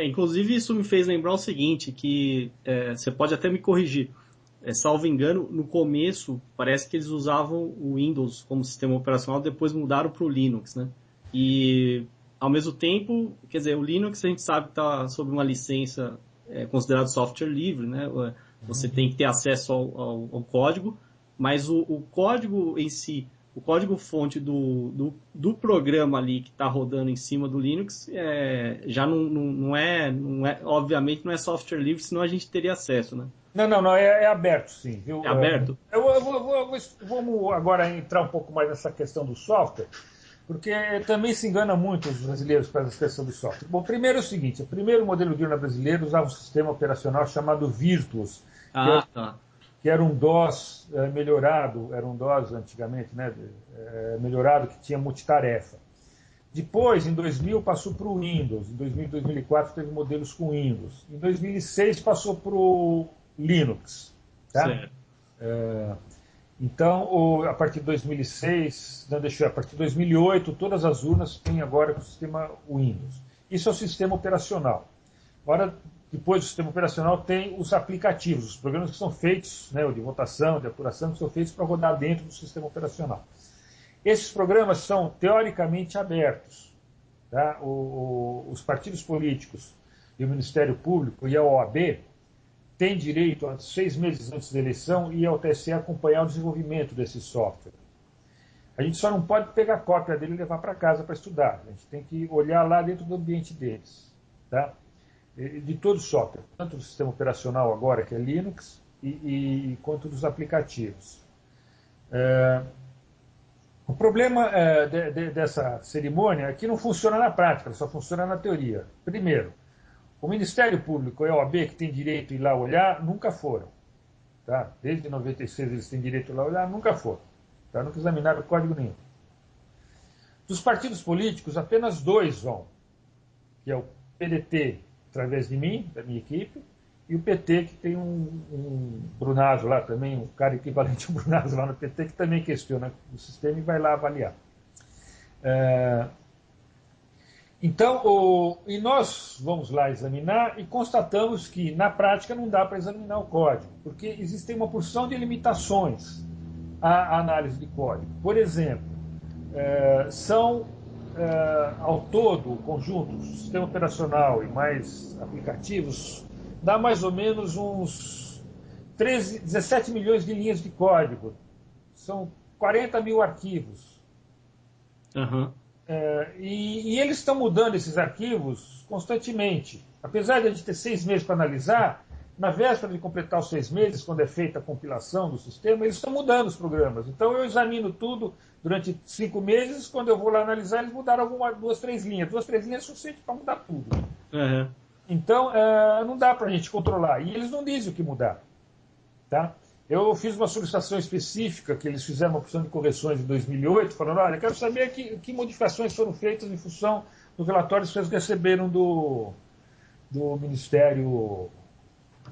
Inclusive, isso me fez lembrar o seguinte, que você pode até me corrigir. Salvo engano, no começo, parece que eles usavam o Windows como sistema operacional, depois mudaram para o Linux, né? E, ao mesmo tempo, quer dizer, o Linux a gente sabe que está sob uma licença considerado software livre, né? Você tem que ter acesso ao código, mas o código em si, o código-fonte do programa ali que está rodando em cima do Linux já não é, obviamente não é software livre, senão a gente teria acesso, né? Não, é aberto, sim. Viu? É aberto? Vamos agora entrar um pouco mais nessa questão do software, porque também se engana muito os brasileiros com essa questão do software. Bom, primeiro é o seguinte, o primeiro modelo de urna brasileiro usava um sistema operacional chamado Virtuos, Tá. que era um DOS melhorado, era um DOS antigamente, né, melhorado, que tinha multitarefa. Depois, em 2000, passou para o Windows. Em 2000 e 2004 teve modelos com Windows. Em 2006 passou para o Linux. Tá? Certo. Então, a partir de 2006, a partir de 2008, todas as urnas têm agora o sistema Windows. Isso é o sistema operacional. Agora, depois do sistema operacional, tem os aplicativos, os programas que são feitos, né, de votação, de apuração, que são feitos para rodar dentro do sistema operacional. Esses programas são teoricamente abertos. Tá? Os partidos políticos e o Ministério Público e a OAB têm direito, 6 meses antes da eleição, ir ao TSE acompanhar o desenvolvimento desse software. A gente só não pode pegar cópia dele e levar para casa para estudar. A gente tem que olhar lá dentro do ambiente deles. Tá? De todo o software, tanto do sistema operacional agora, que é Linux, quanto dos aplicativos. O problema dessa cerimônia é que não funciona na prática, só funciona na teoria. Primeiro, o Ministério Público e a OAB, que tem direito de ir lá olhar, nunca foram. Tá? Desde 96 eles têm direito de ir lá olhar, nunca foram. Tá? Nunca examinaram código nenhum. Dos partidos políticos, apenas 2 vão, que é o PDT, através de mim, da minha equipe, e o PT, que tem um Brunazzo lá também, um cara equivalente ao Brunazzo lá no PT, que também questiona o sistema e vai lá avaliar. Então, e nós vamos lá examinar e constatamos que, na prática, não dá para examinar o código, porque existem uma porção de limitações à análise de código. Por exemplo, ao todo, o conjunto, o sistema operacional e mais aplicativos, dá mais ou menos uns 17 milhões de linhas de código, são 40 mil arquivos. Uhum. E eles estão mudando esses arquivos constantemente. Apesar de a gente ter 6 meses para analisar, na véspera de completar os 6 meses, quando é feita a compilação do sistema, eles estão mudando os programas. Então eu examino tudo durante 5 meses, quando eu vou lá analisar, eles mudaram 2, 3 linhas. 2, 3 linhas é suficiente para mudar tudo. Uhum. Então não dá para a gente controlar. E eles não dizem o que mudar. Tá? Eu fiz uma solicitação específica, que eles fizeram uma opção de correções em 2008, falando, olha, quero saber que modificações foram feitas em função do relatório que vocês receberam do Ministério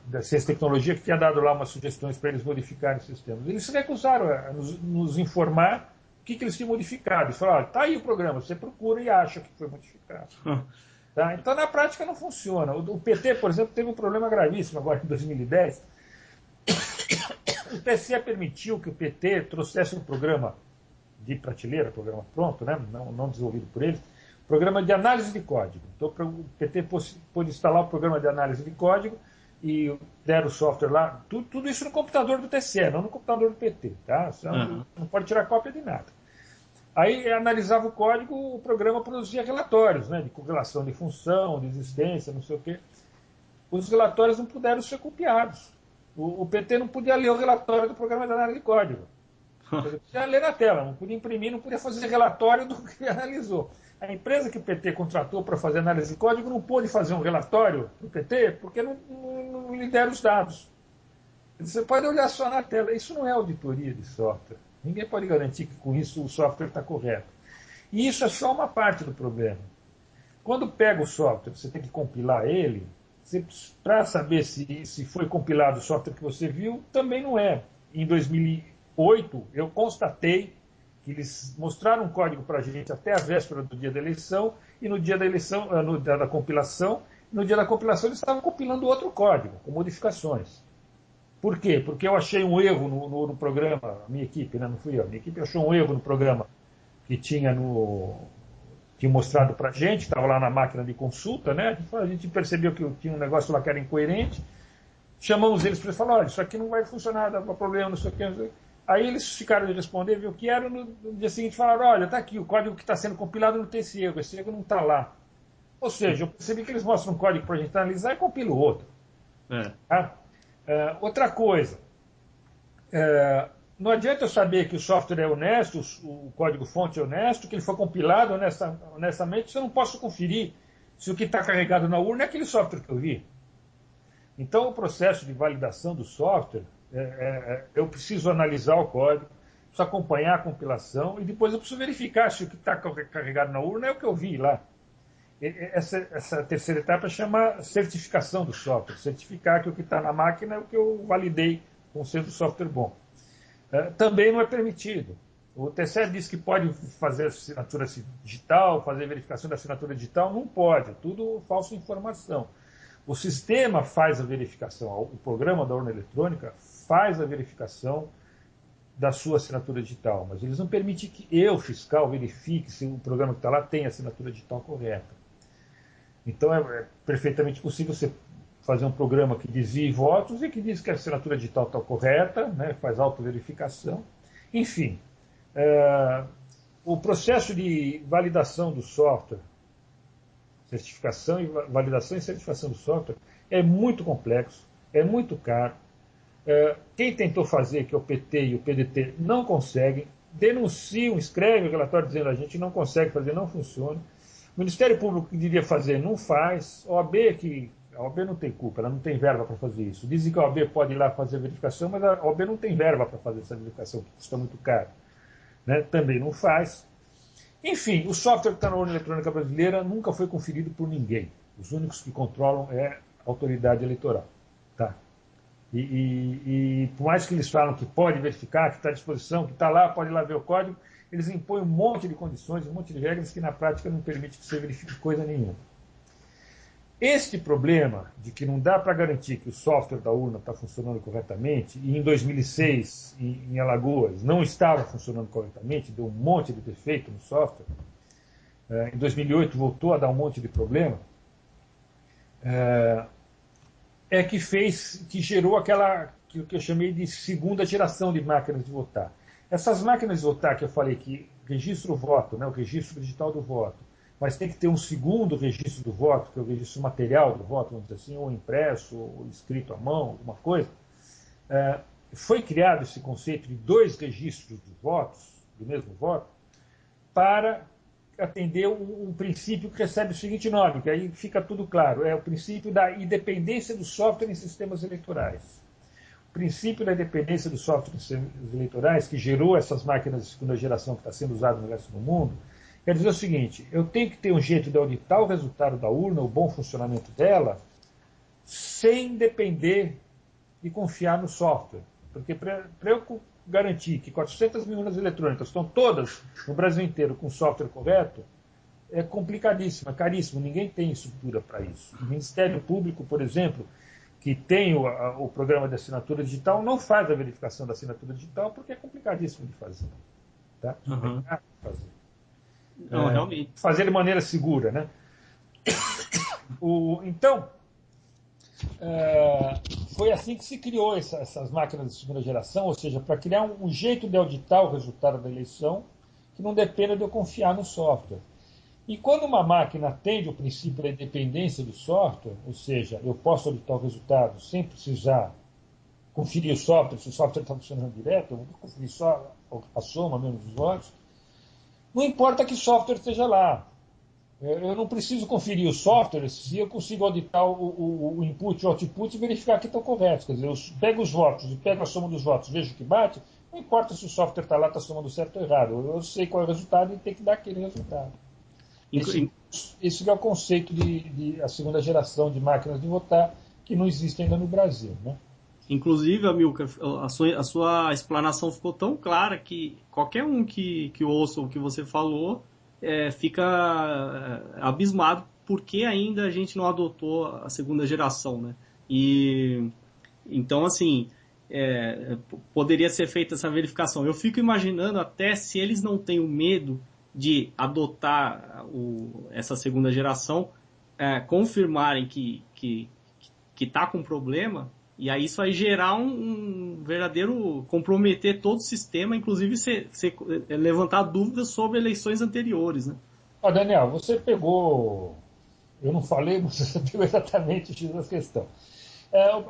da Ciência e Tecnologia, que tinha dado lá umas sugestões para eles modificarem os sistemas. Eles se recusaram a nos informar o que eles tinham modificado. Eles falaram, está aí o programa, você procura e acha que foi modificado. Tá? Então, na prática, não funciona. O PT, por exemplo, teve um problema gravíssimo agora em 2010. O TSE permitiu que o PT trouxesse um programa de prateleira, programa pronto, né? não desenvolvido por eles, programa de análise de código. Então, o PT pôde instalar o programa de análise de código e deram o software lá. Tudo isso no computador do TSE, não no computador do PT. Tá? Você não pode tirar cópia de nada. Aí analisava o código, o programa produzia relatórios, né? De correlação de função, de existência, não sei o quê. Os relatórios não puderam ser copiados. O PT não podia ler o relatório do programa de análise de código. Ele podia ler na tela, não podia imprimir, não podia fazer relatório do que analisou. A empresa que o PT contratou para fazer análise de código não pôde fazer um relatório para o PT porque não lhe deram os dados. Você pode olhar só na tela. Isso não é auditoria de software. Ninguém pode garantir que com isso o software está correto. E isso é só uma parte do problema. Quando pega o software, você tem que compilar ele, para saber se foi compilado o software que você viu, também não é. Em 2008, eu constatei que eles mostraram um código para a gente até a véspera do dia da eleição, e no dia da eleição, no dia da compilação, eles estavam compilando outro código, com modificações. Por quê? Porque eu achei um erro no programa, a minha equipe, né? Não fui eu, a minha equipe achou um erro no programa que tinha mostrado para a gente, estava lá na máquina de consulta, né? A gente percebeu que tinha um negócio lá que era incoerente, chamamos eles para falar, olha, isso aqui não vai funcionar, dá problema, não sei o que. Aí eles ficaram de responder, viu o que era, no dia seguinte falaram, olha, está aqui, o código que está sendo compilado não tem esse erro não está lá. Ou seja, eu percebi que eles mostram um código para a gente analisar e compila o outro. Tá? Outra coisa, não adianta eu saber que o software é honesto, o código-fonte é honesto, que ele foi compilado honestamente, se eu não posso conferir se o que está carregado na urna é aquele software que eu vi. Então, o processo de validação do software, eu preciso analisar o código, preciso acompanhar a compilação e depois eu preciso verificar se o que está carregado na urna é o que eu vi lá. Essa terceira etapa chama certificação do software, certificar que o que está na máquina é o que eu validei com sendo software bom. Também não é permitido. O TSE diz que pode fazer assinatura digital, fazer verificação da assinatura digital, não pode, tudo falsa informação. O sistema faz a verificação, o programa da urna eletrônica faz a verificação da sua assinatura digital, mas eles não permitem que eu, fiscal, verifique se o programa que está lá tem a assinatura digital correta. Então é perfeitamente possível você fazer um programa que desvie votos e que diz que a assinatura digital está correta, né, faz autoverificação. Enfim, o processo de validação do software, validação e certificação do software é muito complexo, é muito caro. Quem tentou fazer, que é o PT e o PDT, não conseguem, denunciam, escrevem o relatório dizendo a gente não consegue fazer, não funciona. O Ministério Público que devia fazer não faz. A OAB não tem culpa, ela não tem verba para fazer isso. Dizem que a OAB pode ir lá fazer a verificação, mas a OAB não tem verba para fazer essa verificação, que custa muito caro. Né? Também não faz. Enfim, o software que está na urna eletrônica brasileira nunca foi conferido por ninguém. Os únicos que controlam é a autoridade eleitoral. Tá? E por mais que eles falam que pode verificar, que está à disposição, que está lá, pode ir lá ver o código, eles impõem um monte de condições, um monte de regras que na prática não permite que você verifique coisa nenhuma. Este problema de que não dá para garantir que o software da urna está funcionando corretamente, e em 2006, em Alagoas, não estava funcionando corretamente, deu um monte de defeito no software, em 2008 voltou a dar um monte de problema, que gerou o que eu chamei de segunda geração de máquinas de votar. Essas máquinas de votar que eu falei que registra o voto, né, o registro digital do voto, mas tem que ter um segundo registro do voto, que é o registro material do voto, vamos dizer assim, ou impresso, ou escrito à mão, alguma coisa. Foi criado esse conceito de dois registros de votos, do mesmo voto, para atender um princípio que recebe o seguinte nome, que aí fica tudo claro, é o princípio da independência do software em sistemas eleitorais. O princípio da independência do software em sistemas eleitorais, que gerou essas máquinas de segunda geração que está sendo usada no resto do mundo, quer dizer o seguinte, eu tenho que ter um jeito de auditar o resultado da urna, o bom funcionamento dela, sem depender e confiar no software. Porque para eu garantir que 400 mil urnas eletrônicas estão todas no Brasil inteiro com o software correto, é complicadíssimo, é caríssimo, ninguém tem estrutura para isso. O Ministério Público, por exemplo, que tem o programa de assinatura digital, não faz a verificação da assinatura digital porque é complicadíssimo de fazer. Tá? Uhum. É caro de fazer. Não, realmente. Fazer de maneira segura. Né? Então, foi assim que se criou essas máquinas de segunda geração, ou seja, para criar um jeito de auditar o resultado da eleição que não dependa de eu confiar no software. E quando uma máquina atende o princípio da independência do software, ou seja, eu posso auditar o resultado sem precisar conferir o software, se o software está funcionando direto, eu vou conferir só a soma mesmo dos votos, não importa que software esteja lá. Eu não preciso conferir o software se eu consigo auditar o input e o output e verificar que estão corretos. Quer dizer, eu pego os votos e pego a soma dos votos, vejo que bate, não importa se o software está lá, está somando certo ou errado. Eu sei qual é o resultado e tem que dar aquele resultado. Esse é o conceito de a segunda geração de máquinas de votar que não existe ainda no Brasil. Né? Inclusive, Amilcar, a sua explanação ficou tão clara que qualquer um que ouça o que você falou fica abismado porque ainda a gente não adotou a segunda geração, né? E então, assim, poderia ser feita essa verificação. Eu fico imaginando até se eles não têm o medo de adotar essa segunda geração, confirmarem que está com problema, e aí isso vai gerar um verdadeiro comprometer todo o sistema, inclusive levantar dúvidas sobre eleições anteriores, né? Daniel, você pegou, eu não falei, mas você pegou exatamente o X da questão.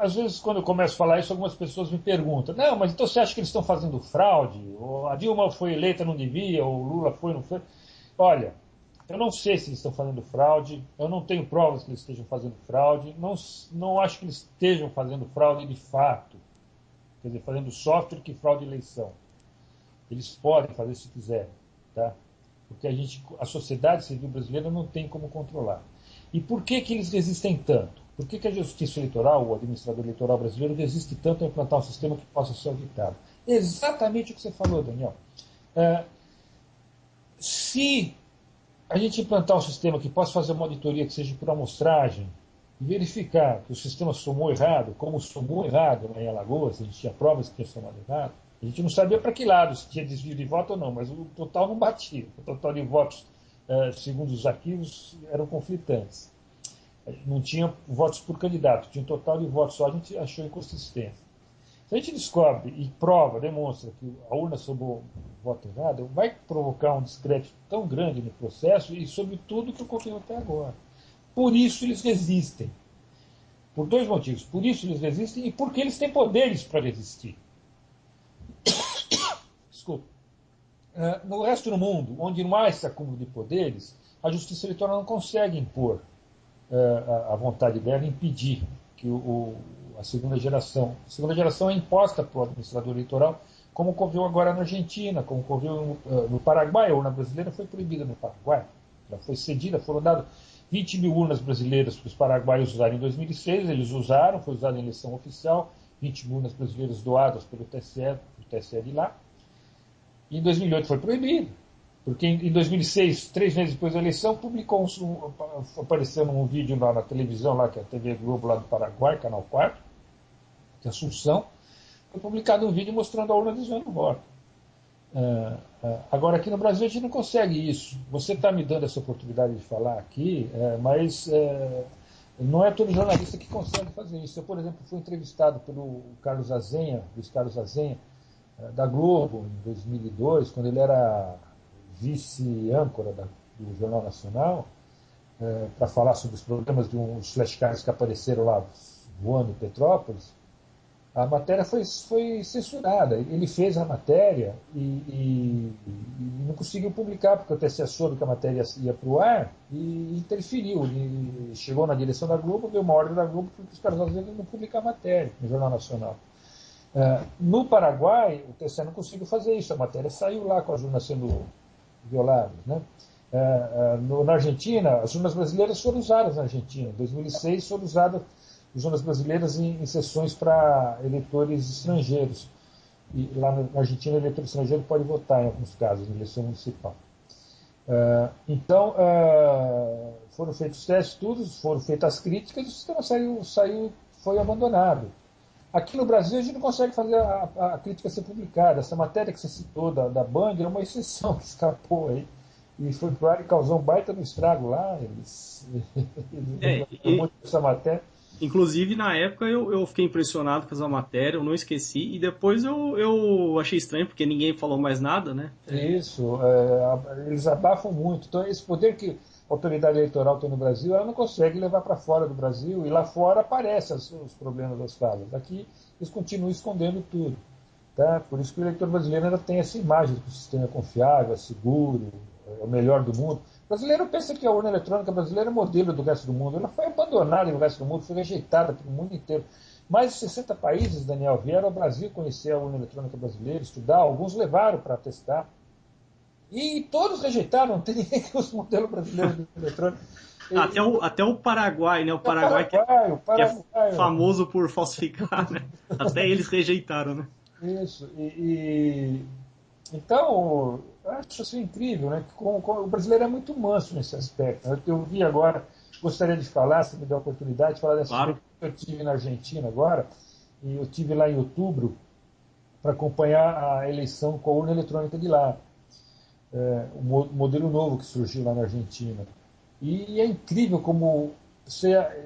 Às vezes, quando eu começo a falar isso, algumas pessoas me perguntam, não, mas então você acha que eles estão fazendo fraude? Ou a Dilma foi eleita, não devia, ou o Lula foi, não foi? Olha, eu não sei se eles estão fazendo fraude, eu não tenho provas que eles estejam fazendo fraude, não acho que eles estejam fazendo fraude de fato, quer dizer, fazendo software que fraude eleição. Eles podem fazer se quiserem, tá? Porque a sociedade civil brasileira não tem como controlar. E por que eles resistem tanto? Por que a justiça eleitoral, o administrador eleitoral brasileiro, resiste tanto a implantar um sistema que possa ser auditado? Exatamente o que você falou, Daniel. Se a gente implantar um sistema que possa fazer uma auditoria que seja por amostragem e verificar que o sistema somou errado, como somou errado em Alagoas, a gente tinha provas que tinha somado errado, a gente não sabia para que lado, se tinha desvio de voto ou não, mas o total não batia. O total de votos, segundo os arquivos, eram conflitantes. Não tinha votos por candidato, tinha um total de votos só, a gente achou inconsistência. Se a gente descobre e prova, demonstra que a urna somou voto errado, vai provocar um descrédito tão grande no processo e sobre tudo que ocorreu até agora. Por isso eles resistem. Por dois motivos. Por isso eles resistem e porque eles têm poderes para resistir. Desculpa. No resto do mundo, onde não há esse acúmulo de poderes, a justiça eleitoral não consegue impor a vontade dela e impedir que a segunda geração. A segunda geração é imposta pelo administrador eleitoral, como ocorreu agora na Argentina, como ocorreu no Paraguai. A urna brasileira foi proibida no Paraguai. Ela foi cedida, foram dadas 20 mil urnas brasileiras para os paraguaios usarem em 2006, eles usaram, foi usada em eleição oficial, 20 mil urnas brasileiras doadas pelo TSE de lá. E em 2008 foi proibido, porque em 2006, 3 meses depois da eleição, apareceu um vídeo lá na televisão, lá, que é a TV Globo lá do Paraguai, Canal 4, de Assunção, foi publicado um vídeo mostrando a urna desviando o voto. Agora, aqui no Brasil, a gente não consegue isso. Você está me dando essa oportunidade de falar aqui, mas Não é todo jornalista que consegue fazer isso. Eu, por exemplo, fui entrevistado pelo Carlos Azenha, Luiz Carlos Azenha, da Globo, em 2002, quando ele era vice-âncora do Jornal Nacional, para falar sobre os problemas de uns flashcards que apareceram lá voando em Petrópolis. A matéria foi censurada. Ele fez a matéria e não conseguiu publicar, porque o TSE soube que a matéria ia para o ar e interferiu. Ele chegou na direção da Globo, deu uma ordem da Globo para os caras não publicar a matéria no Jornal Nacional. No Paraguai, o TSE não conseguiu fazer isso. A matéria saiu lá com as urnas sendo violadas. Né? Na Argentina, as urnas brasileiras foram usadas na Argentina. Em 2006 foram usadas as urnas brasileiras em sessões para eleitores estrangeiros. E lá na Argentina, o eleitor estrangeiro pode votar em alguns casos, na eleição municipal. Então, foram feitos os testes, tudo, foram feitas as críticas, e o sistema foi abandonado. Aqui no Brasil, a gente não consegue fazer a crítica ser publicada. Essa matéria que você citou da Band é uma exceção que escapou aí. E foi para o ar e causou um baita no estrago lá. Eles essa matéria. Inclusive, na época, eu fiquei impressionado com essa matéria, eu não esqueci, e depois eu achei estranho, porque ninguém falou mais nada, né? Isso, eles abafam muito. Então, esse poder que a autoridade eleitoral tem no Brasil, ela não consegue levar para fora do Brasil, e lá fora aparecem os problemas das falas. Aqui, eles continuam escondendo tudo. Tá? Por isso que o eleitor brasileiro ainda tem essa imagem de que o sistema é confiável, é seguro, é o melhor do mundo. O brasileiro pensa que a urna eletrônica brasileira é modelo do resto do mundo. Ela foi abandonada no resto do mundo, foi rejeitada pelo mundo inteiro. Mais de 60 países, Daniel, vieram ao Brasil conhecer a urna eletrônica brasileira, estudar, alguns levaram para testar. E todos rejeitaram, não tem ninguém que use o modelo brasileiro de eletrônica. Até o Paraguai, né? O Paraguai, que é famoso por falsificar, né? Até eles rejeitaram, né? Isso. Então, eu acho isso incrível, né? O brasileiro é muito manso nesse aspecto. Eu vi agora, gostaria de falar, se me der a oportunidade, de falar dessa Claro. experiência que eu tive na Argentina agora, e eu tive lá em outubro para acompanhar a eleição com a urna eletrônica de lá. O modelo novo que surgiu lá na Argentina. E é incrível como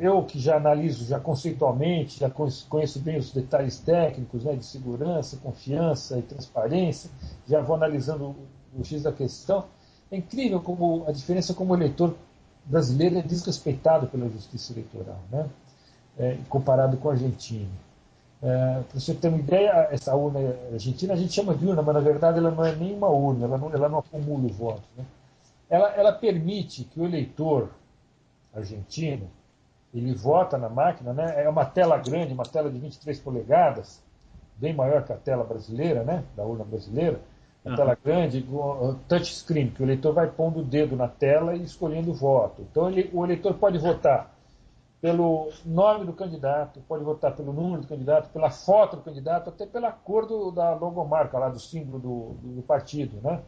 eu que já analiso já conceitualmente, já conheço bem os detalhes técnicos, né, de segurança, confiança e transparência, já vou analisando o X da questão. É incrível como a diferença como o eleitor brasileiro é desrespeitado pela justiça eleitoral, né, comparado com a Argentina. Para você ter uma ideia, essa urna argentina a gente chama de urna, mas na verdade ela não é nem uma urna, ela não acumula votos. Né? Ela permite que o eleitor argentino ele vota na máquina, né? É uma tela grande, uma tela de 23 polegadas, bem maior que a tela brasileira, né? Da urna brasileira, uma tela grande, touchscreen, que o eleitor vai pondo o dedo na tela e escolhendo o voto. Então o eleitor pode votar pelo nome do candidato, pode votar pelo número do candidato, pela foto do candidato, até pela cor da logomarca, lá do símbolo do partido. Né?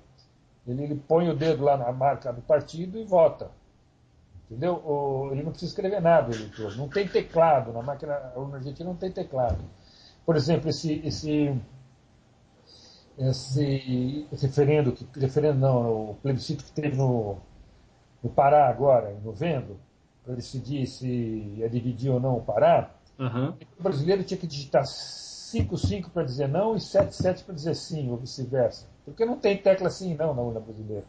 Ele põe o dedo lá na marca do partido e vota. Entendeu? Ele não precisa escrever nada, o eleitor. Não tem teclado, na máquina argentina não tem teclado. Por exemplo, esse referendo não, o plebiscito que teve no Pará agora, em novembro, para decidir se é dividir ou não o Pará, o brasileiro tinha que digitar 5 para dizer não e 7 para dizer sim, ou vice-versa. Porque não tem tecla sim e não na urna brasileira.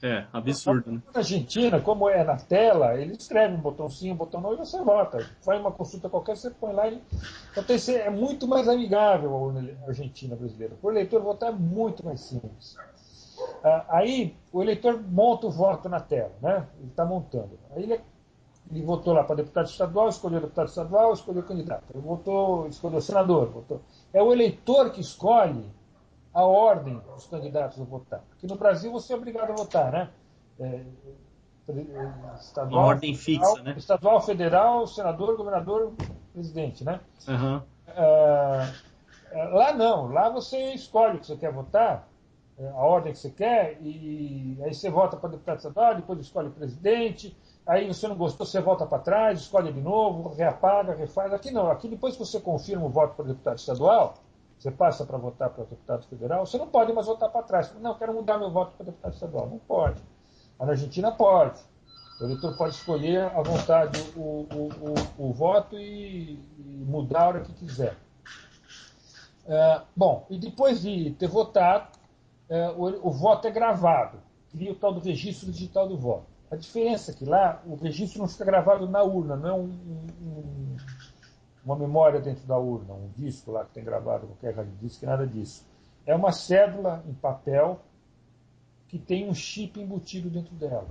É, absurdo, né? Na Argentina, como é na tela, ele escreve um botão sim, um botão não e você vota. Faz uma consulta qualquer, você põe lá. Então é muito mais amigável a urna argentina brasileira. Para o eleitor votar é muito mais simples. Aí o eleitor monta o voto na tela, né? Ele está montando. Aí ele votou lá para deputado estadual, escolheu o deputado estadual, escolheu o candidato. Ele escolheu o senador. É o eleitor que escolhe a ordem dos candidatos a votar. Porque no Brasil você é obrigado a votar, né? Uma ordem fixa, né? Estadual, federal, senador, governador, presidente, né? Lá não. Lá você escolhe o que você quer votar, a ordem que você quer, e aí você vota para deputado estadual, depois escolhe o presidente, aí você não gostou, você volta para trás, escolhe de novo, reapaga, refaz. Aqui não. Aqui depois que você confirma o voto para deputado estadual, você passa para votar para deputado federal, você não pode mais votar para trás. Não, quero mudar meu voto para deputado estadual. Não pode. Na Argentina pode. O eleitor pode escolher à vontade o voto e mudar a hora que quiser. Bom, e depois de ter votado, o voto é gravado, cria o tal do registro digital do voto. A diferença é que lá o registro não fica gravado na urna, não é uma memória dentro da urna, um disco lá que tem gravado, qualquer disco, nada disso. É uma cédula em papel que tem um chip embutido dentro dela.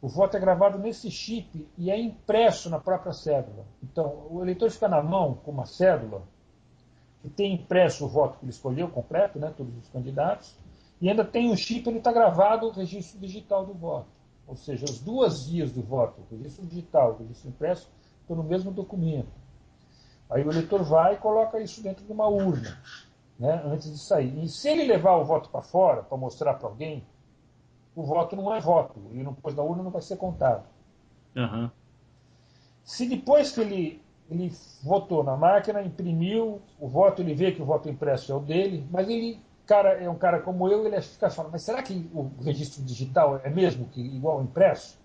O voto é gravado nesse chip e é impresso na própria cédula. Então, o eleitor fica na mão com uma cédula que tem impresso o voto que ele escolheu, completo, né, todos os candidatos, e ainda tem um chip, ele está gravado o registro digital do voto. Ou seja, as duas vias do voto, o registro digital e o registro impresso, estão no mesmo documento. Aí o eleitor vai e coloca isso dentro de uma urna, né, antes de sair. E se ele levar o voto para fora, para mostrar para alguém, o voto não é voto. Ele não pôs na urna, não vai ser contado. Uhum. Se depois que ele votou na máquina, imprimiu o voto, ele vê que o voto impresso é o dele, mas ele é um cara como eu, ele fica falando, mas será que o registro digital é mesmo que igual ao impresso?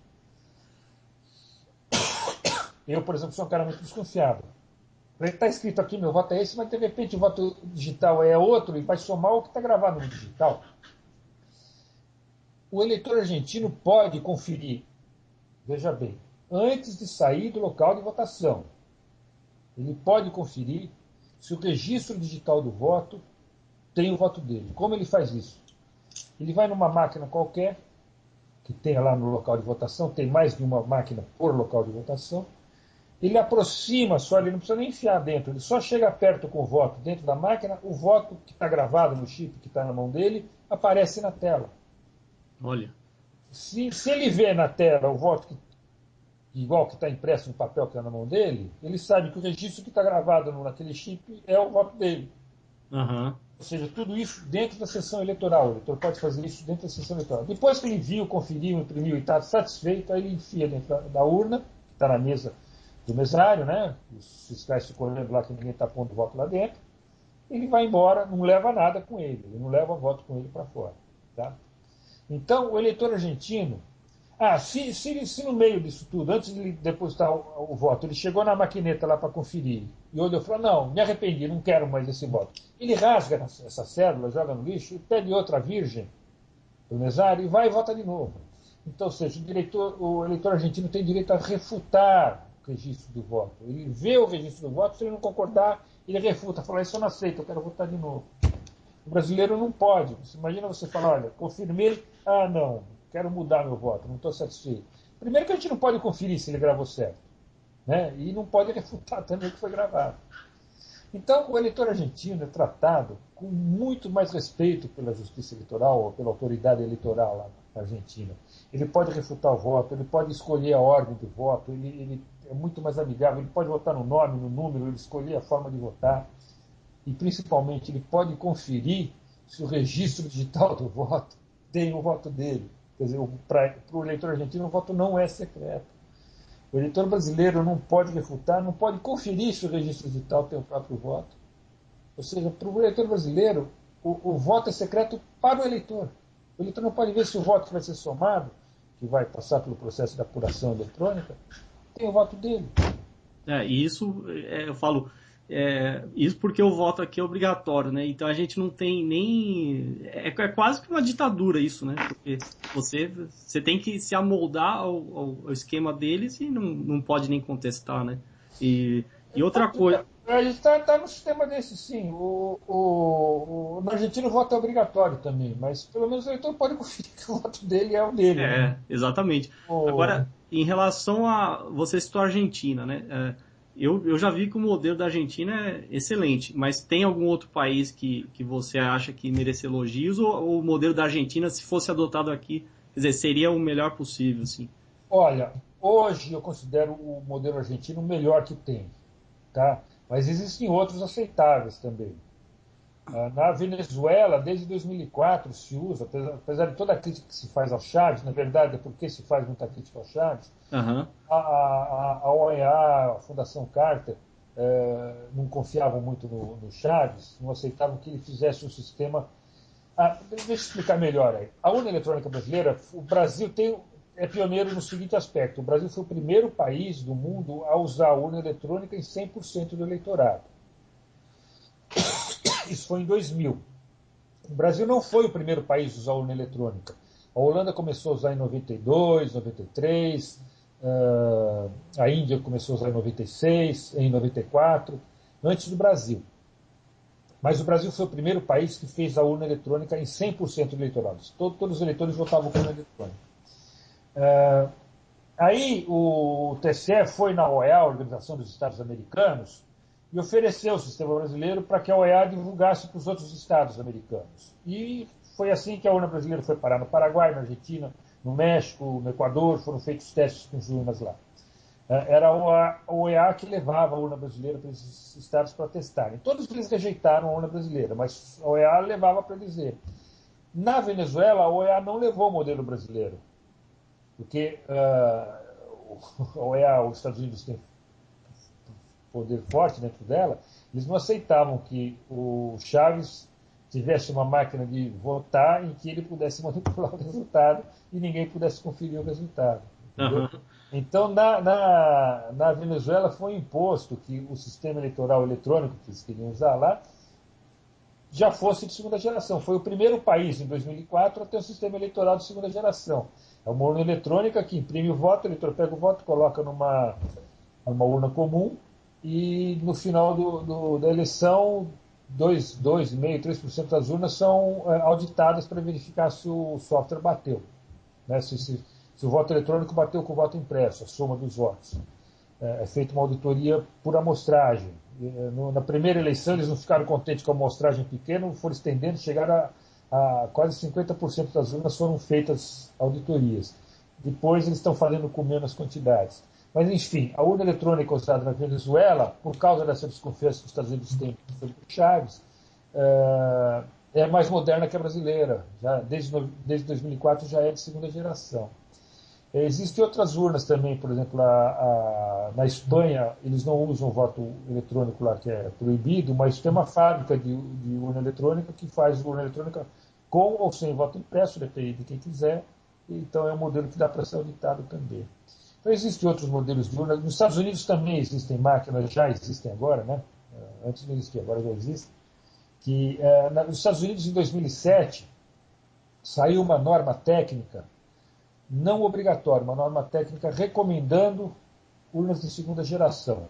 Eu, por exemplo, sou um cara muito desconfiado. Está escrito aqui, meu voto é esse, mas de repente o voto digital é outro e vai somar o que está gravado no digital. O eleitor argentino pode conferir, veja bem, antes de sair do local de votação, ele pode conferir se o registro digital do voto tem o voto dele. Como ele faz isso? Ele vai numa máquina qualquer, que tenha lá no local de votação, tem mais de uma máquina por local de votação, ele aproxima só, ele não precisa nem enfiar dentro, ele só chega perto com o voto dentro da máquina, o voto que está gravado no chip que está na mão dele aparece na tela. Olha. Se ele vê na tela o voto igual que está impresso no papel que está na mão dele, ele sabe que o registro que está gravado naquele chip é o voto dele. Uhum. Ou seja, tudo isso dentro da sessão eleitoral. O eleitor pode fazer isso dentro da sessão eleitoral. Depois que ele viu, conferiu, imprimiu e está satisfeito, aí ele enfia dentro da urna, que está na mesa do mesário, né? Os fiscais ficam olhando lá que ninguém está pondo voto lá dentro. Ele vai embora, não leva nada com ele não leva voto com ele para fora. Tá? Então, o eleitor argentino, se no meio disso tudo, antes de ele depositar o voto, ele chegou na maquineta lá para conferir e olhou e falou, não, me arrependi, não quero mais esse voto. Ele rasga essa cédula, joga no lixo e pede outra virgem do mesário e vai e vota de novo. Então, ou seja, o eleitor argentino tem direito a refutar o registro do voto. Ele vê o registro do voto, se ele não concordar, ele refuta, fala, isso eu não aceito, eu quero votar de novo. O brasileiro não pode. Imagina você falar, olha, confirmei, não, quero mudar meu voto, não estou satisfeito. Primeiro que a gente não pode conferir se ele gravou certo, né? E não pode refutar também o que foi gravado. Então, o eleitor argentino é tratado com muito mais respeito pela justiça eleitoral ou pela autoridade eleitoral lá na Argentina. Ele pode refutar o voto, ele pode escolher a ordem do voto, ele é muito mais amigável, ele pode votar no nome, no número, ele escolher a forma de votar. E, principalmente, ele pode conferir se o registro digital do voto tem o voto dele. Quer dizer, para o eleitor argentino, o voto não é secreto. O eleitor brasileiro não pode refutar, não pode conferir se o registro digital tem o próprio voto. Ou seja, para o eleitor brasileiro, o voto é secreto para o eleitor. O eleitor não pode ver se o voto que vai ser somado, que vai passar pelo processo de apuração eletrônica, tem o voto dele. E isso, eu falo, isso porque o voto aqui é obrigatório, né? Então a gente não tem nem... É quase que uma ditadura isso, né? Porque você tem que se amoldar ao esquema deles e não pode nem contestar, né? E outra coisa... A gente está no sistema desse, sim. Na Argentina o voto é obrigatório também, mas pelo menos o eleitor pode conferir que o voto dele é o dele. Né? Exatamente. Agora, em relação a... Você citou a Argentina, né? Eu já vi que o modelo da Argentina é excelente, mas tem algum outro país que você acha que merece elogios ou o modelo da Argentina, se fosse adotado aqui, quer dizer, seria o melhor possível, assim? Olha, hoje eu considero o modelo argentino o melhor que tem, tá? Mas existem outros aceitáveis também. Na Venezuela, desde 2004 se usa, apesar de toda a crítica que se faz ao Chaves, na verdade é porque se faz muita crítica ao Chaves, a OEA, a Fundação Carter, não confiavam muito no Chaves, não aceitavam que ele fizesse um sistema... deixa eu explicar melhor aí. A urna eletrônica brasileira, o Brasil é pioneiro no seguinte aspecto: o Brasil foi o primeiro país do mundo a usar a urna eletrônica em 100% do eleitorado. Isso foi em 2000. O Brasil não foi o primeiro país a usar a urna eletrônica. A Holanda começou a usar em 92, 93, a Índia começou a usar em 96, em 94, antes do Brasil. Mas o Brasil foi o primeiro país que fez a urna eletrônica em 100% do eleitorado. Todos os eleitores votavam com urna eletrônica. Aí o TSE foi na OEA, a Organização dos Estados Americanos, e ofereceu o sistema brasileiro para que a OEA divulgasse para os outros estados americanos. E foi assim que a urna brasileira foi parar no Paraguai, na Argentina, no México, no Equador, foram feitos testes com as urnas lá. Era a OEA que levava a urna brasileira para esses estados para testarem. Todos eles rejeitaram a urna brasileira, mas a OEA levava para dizer. Na Venezuela, a OEA não levou o modelo brasileiro, porque a OEA, os Estados Unidos têm poder forte dentro dela, eles não aceitavam que o Chávez tivesse uma máquina de votar em que ele pudesse manipular o resultado e ninguém pudesse conferir o resultado. Entendeu? Então, na Venezuela foi imposto que o sistema eleitoral eletrônico que eles queriam usar lá já fosse de segunda geração. Foi o primeiro país, em 2004, a ter um sistema eleitoral de segunda geração. É uma urna eletrônica que imprime o voto, o eleitor pega o voto, coloca numa urna comum e no final da eleição 2,5%, 3% das urnas são auditadas para verificar se o software bateu, né? Se o voto eletrônico bateu com o voto impresso, a soma dos votos. É feita uma auditoria por amostragem. Na primeira eleição eles não ficaram contentes com a amostragem pequena, foram estendendo, chegaram a quase 50% das urnas foram feitas auditorias. Depois eles estão fazendo com menos quantidades. Mas, enfim, a urna eletrônica usada na Venezuela, por causa dessa desconfiança que os Estados Unidos têm sobre o Chaves, é mais moderna que a brasileira. Já, desde 2004 já é de segunda geração. Existem outras urnas também, por exemplo, na Espanha, eles não usam o voto eletrônico lá, que é proibido, mas tem uma fábrica de urna eletrônica que faz urna eletrônica com ou sem voto impresso, depende de quem quiser. Então é um modelo que dá para ser auditado também. Então existem outros modelos de urna. Nos Estados Unidos também existem máquinas, já existem agora, né? Antes não existia, agora já existe. Que nos Estados Unidos, em 2007, saiu uma norma técnica não obrigatória, uma norma técnica recomendando urnas de segunda geração.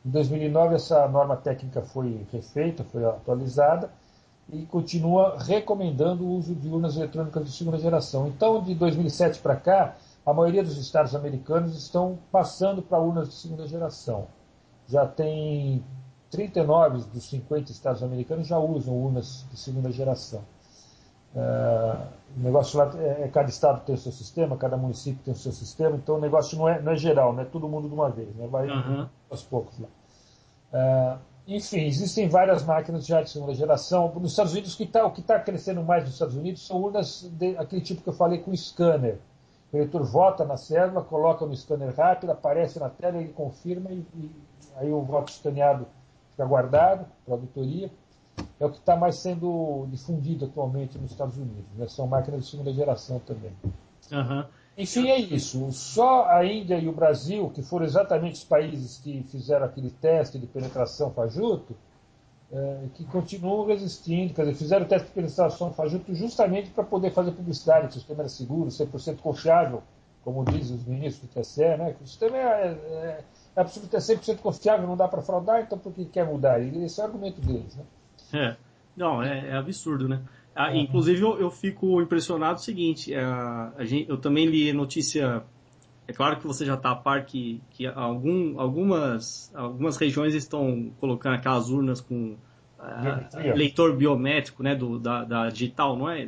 Em 2009, essa norma técnica foi refeita, foi atualizada e continua recomendando o uso de urnas eletrônicas de segunda geração. Então, de 2007 para cá, a maioria dos estados americanos estão passando para urnas de segunda geração. Já tem 39 dos 50 estados americanos já usam urnas de segunda geração. O negócio lá cada estado tem o seu sistema, cada município tem o seu sistema, então o negócio não é geral, não é todo mundo de uma vez, né? Vai aos poucos lá. Enfim, existem várias máquinas já de segunda geração. Nos Estados Unidos, o que está crescendo mais nos Estados Unidos são urnas aquele tipo que eu falei com scanner. O eleitor vota na cédula, coloca no scanner rápido, aparece na tela, ele confirma e aí o voto escaneado fica guardado para auditoria. É o que está mais sendo difundido atualmente nos Estados Unidos, né? São máquinas de segunda geração também. Enfim, é isso. Só a Índia e o Brasil, que foram exatamente os países que fizeram aquele teste de penetração fajuto, que continuam resistindo, quer dizer, fizeram o teste de penetração fajuto justamente para poder fazer publicidade, que o sistema era seguro, 100% confiável, como dizem os ministros do TSE, né? Que o sistema é absolutamente 100% confiável, não dá para fraudar, então por que quer mudar? Esse é o argumento deles, né? Não, é absurdo, né? Inclusive, eu fico impressionado o seguinte, eu também li notícia, é claro que você já está a par que algumas regiões estão colocando aquelas urnas com leitor biométrico, né, da digital, não é?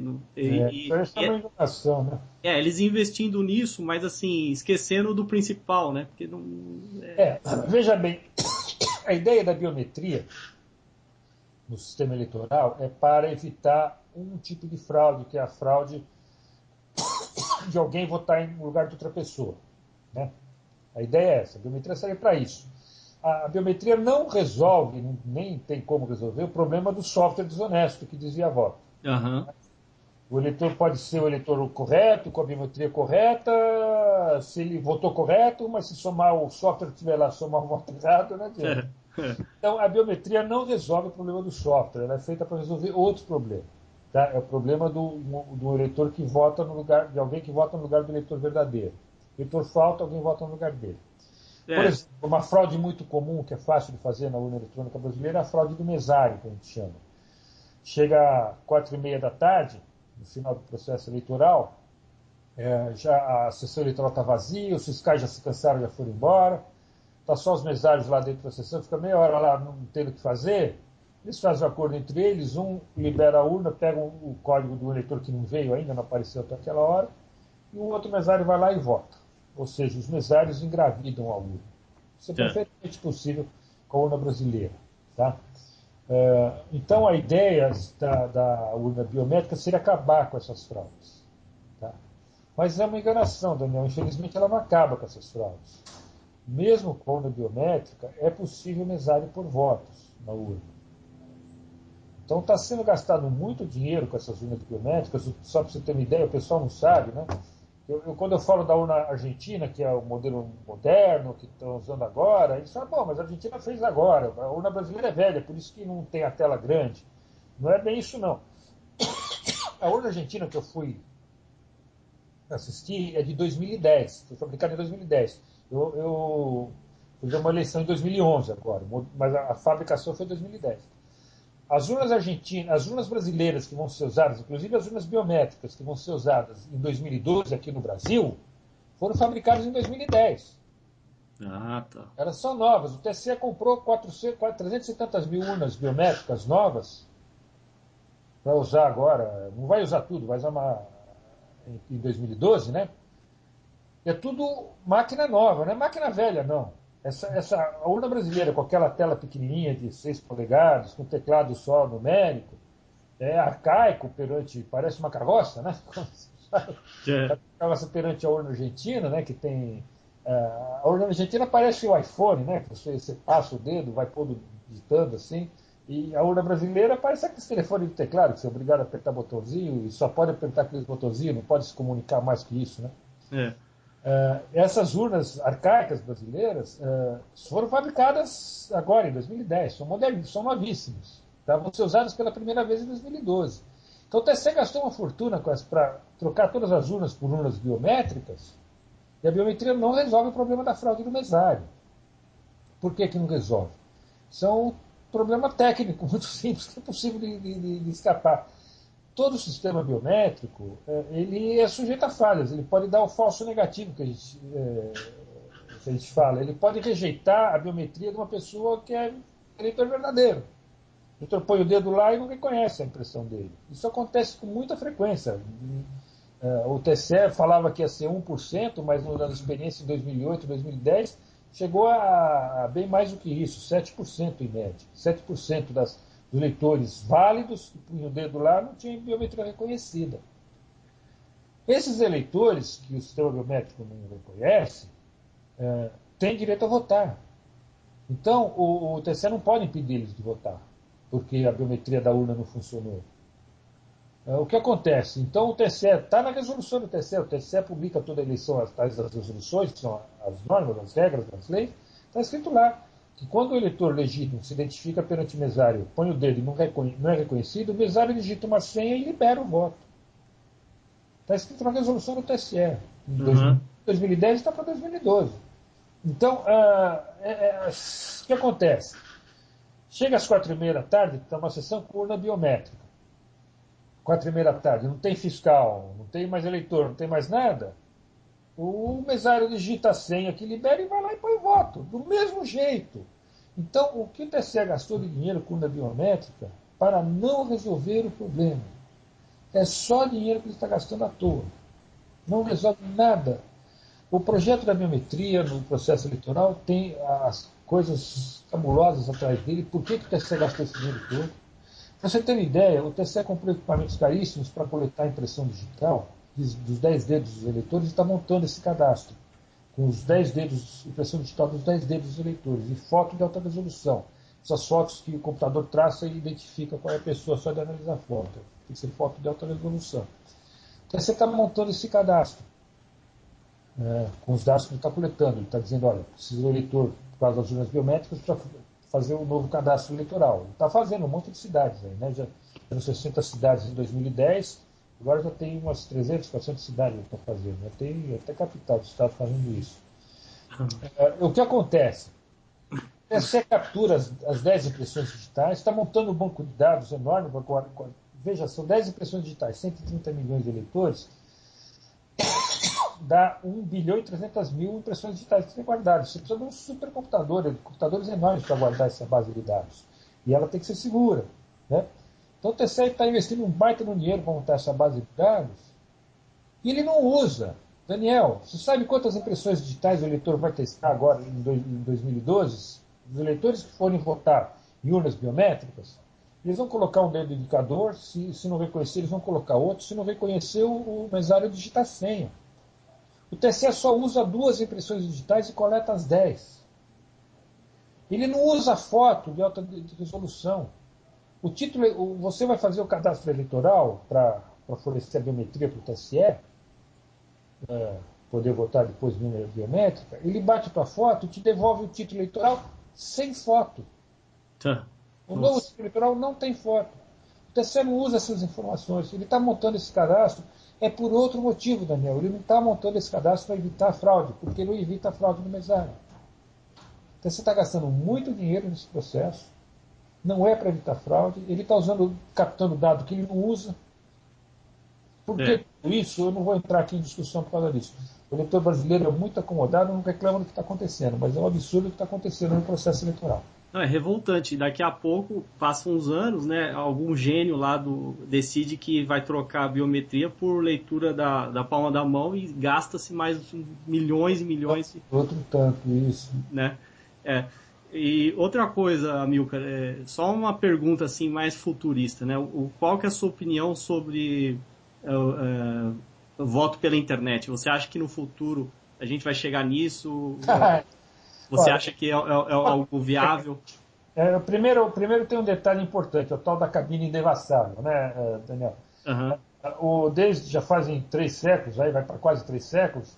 Parece uma inovação, né? Eles investindo nisso, mas assim, esquecendo do principal, né? Porque não, veja bem, a ideia da biometria no sistema eleitoral é para evitar um tipo de fraude, que é a fraude de alguém votar em lugar de outra pessoa, né? A ideia é essa, a biometria serve para isso. A biometria não resolve, nem tem como resolver, o problema do software desonesto que desvia voto. O eleitor pode ser o eleitor correto, com a biometria correta, se ele votou correto, mas se somar o software estiver lá, somar o voto errado, não adianta. Então, a biometria não resolve o problema do software, ela é feita para resolver outros problemas. Tá? É o problema do eleitor que vota no lugar, de alguém que vota no lugar do eleitor verdadeiro. O eleitor falta, alguém vota no lugar dele. Por exemplo, uma fraude muito comum, que é fácil de fazer na urna eletrônica brasileira, é a fraude do mesário, que a gente chama. Chega às 4h30 da tarde, no final do processo eleitoral, já a sessão eleitoral está vazia, os fiscais já se cansaram, já foram embora, está só os mesários lá dentro da sessão, fica meia hora lá não tendo o que fazer, eles fazem um acordo entre eles, um libera a urna, pega o código do eleitor que não veio ainda, não apareceu até aquela hora, e o outro mesário vai lá e vota. Ou seja, os mesários engravidam a urna. Isso é perfeitamente possível com a urna brasileira. Tá? Então, a ideia da urna biométrica seria acabar com essas fraudes. Tá? Mas é uma enganação, Daniel. Infelizmente, ela não acaba com essas fraudes. Mesmo com a urna biométrica, é possível mesário por votos na urna. Então, está sendo gastado muito dinheiro com essas urnas biométricas. Só para você ter uma ideia, o pessoal não sabe, né? Quando eu falo da urna argentina, que é o modelo moderno, que estão usando agora, eles falam, bom, mas a Argentina fez agora, a urna brasileira é velha, por isso que não tem a tela grande. Não é bem isso, não. A urna argentina que eu fui assistir é de 2010, foi fabricada em 2010. Eu fiz uma eleição em 2011 agora, mas a fabricação foi em 2010. As urnas argentinas, as urnas brasileiras que vão ser usadas, inclusive as urnas biométricas que vão ser usadas em 2012 aqui no Brasil, foram fabricadas em 2010. Ah, tá. Elas são novas. O TSE comprou 300 e tantas mil urnas biométricas novas para usar agora. Não vai usar tudo, vai usar em 2012, né? É tudo máquina nova, não é máquina velha, não. A urna brasileira com aquela tela pequenininha de 6 polegadas, com teclado só numérico, é arcaico perante, parece uma carroça, né? Carroça perante a urna argentina, né? Que tem a urna argentina parece o iPhone, né? Que você passa o dedo, vai pondo digitando assim. E a urna brasileira parece aquele telefone de teclado, que você é obrigado a apertar botãozinho e só pode apertar aqueles botãozinhos, não pode se comunicar mais que isso, né? Essas urnas arcaicas brasileiras foram fabricadas agora, em 2010, são modernas, são novíssimas. Tá? Vão ser usadas pela primeira vez em 2012. Então o TSE gastou uma fortuna para trocar todas as urnas por urnas biométricas, e a biometria não resolve o problema da fraude do mesário. Por que não resolve? Isso é um problema técnico muito simples, que é possível de escapar. Todo sistema biométrico ele é sujeito a falhas. Ele pode dar o falso negativo que a gente fala. Ele pode rejeitar a biometria de uma pessoa que é eleitor verdadeiro. O eleitor põe o dedo lá e não reconhece a impressão dele. Isso acontece com muita frequência. O TSE falava que ia ser 1%, mas na experiência em 2008, 2010, chegou a bem mais do que isso, 7% em média. 7% dos eleitores válidos que punham o dedo lá não tinham biometria reconhecida. Esses eleitores que o sistema biométrico não reconhece têm direito a votar. Então, o TSE não pode impedir eles de votar, porque a biometria da urna não funcionou. O que acontece? Então, o TSE está na resolução do TSE, o TSE publica toda a eleição as tais das resoluções, que são as normas, as regras das leis, está escrito lá que quando o eleitor legítimo se identifica perante o mesário, põe o dedo e não é reconhecido, o mesário digita uma senha e libera o voto. Está escrito na resolução do TSE. Em 2010 está para 2012. Então, o que acontece? Chega às 4h30 da tarde, está uma sessão com urna biométrica. 4h30 da tarde, não tem fiscal, não tem mais eleitor, não tem mais nada. O mesário digita a senha que libera e vai lá e põe o voto, do mesmo jeito. Então, o que o TSE gastou de dinheiro com urna biométrica para não resolver o problema? É só dinheiro que ele está gastando à toa. Não resolve nada. O projeto da biometria no processo eleitoral tem as coisas cabulosas atrás dele. Por que o TSE gastou esse dinheiro todo? Para você ter uma ideia, o TSE comprou equipamentos caríssimos para coletar a impressão digital dos 10 dedos dos eleitores e está montando esse cadastro, com os 10 dedos, impressão digital dos 10 dedos dos eleitores, e foto de alta resolução. essas fotos que o computador traça e identifica qual é a pessoa só de analisar a foto. Tem que ser foto de alta resolução. Então você está montando esse cadastro, com os dados que ele está coletando. Ele está dizendo, olha, precisa do eleitor, por causa das urnas biométricas, para fazer um novo cadastro eleitoral. Ele está fazendo um monte de cidades aí, né? Já eram 60 cidades em 2010, agora já tem umas 300, 400 cidades que estão fazendo. Já tem até capital do estado fazendo isso. O que acontece? Você captura as 10 impressões digitais, está montando um banco de dados enorme. Veja, são 10 impressões digitais, 130 milhões de eleitores, dá 1 bilhão e 300 mil impressões digitais que você tem guardado. Você precisa de um supercomputador, computadores enormes para guardar essa base de dados. E ela tem que ser segura. Né? Então o TCE está investindo um baita no dinheiro para montar essa base de dados e ele não usa. Daniel, você sabe quantas impressões digitais o eleitor vai testar agora em 2012? Os eleitores que forem votar em urnas biométricas, eles vão colocar um dedo indicador, se não reconhecer, eles vão colocar outro, se não reconhecer, o mesário digita a senha. O TSE só usa 2 impressões digitais e coleta as 10. Ele não usa foto de alta resolução. O título, você vai fazer o cadastro eleitoral para fornecer a biometria para o TSE, poder votar depois de urna biométrica, ele bate tua foto e te devolve o título eleitoral sem foto. O novo título eleitoral não tem foto. O TSE não usa essas informações. Ele está montando esse cadastro por outro motivo, Daniel. Ele não está montando esse cadastro para evitar a fraude, porque ele não evita a fraude no mesário. Então você está gastando muito dinheiro nesse processo, não é para evitar fraude, ele está captando dado que ele não usa. Por que isso? Eu não vou entrar aqui em discussão por causa disso. O eleitor brasileiro é muito acomodado, não reclama do que está acontecendo, mas é um absurdo o que está acontecendo no processo eleitoral. Não, é revoltante. Daqui a pouco, passam uns anos, né, algum gênio lá decide que vai trocar a biometria por leitura da palma da mão e gasta-se mais milhões e milhões. Outro tanto, isso. Né? E outra coisa, Amilcar, só uma pergunta assim mais futurista, né? Qual que é a sua opinião sobre o voto pela internet? Você acha que no futuro a gente vai chegar nisso? Você acha que é algo viável? Primeiro tem um detalhe importante, o tal da cabine indevassável, né, Daniel? Desde já fazem 3 séculos, aí vai para quase 3 séculos,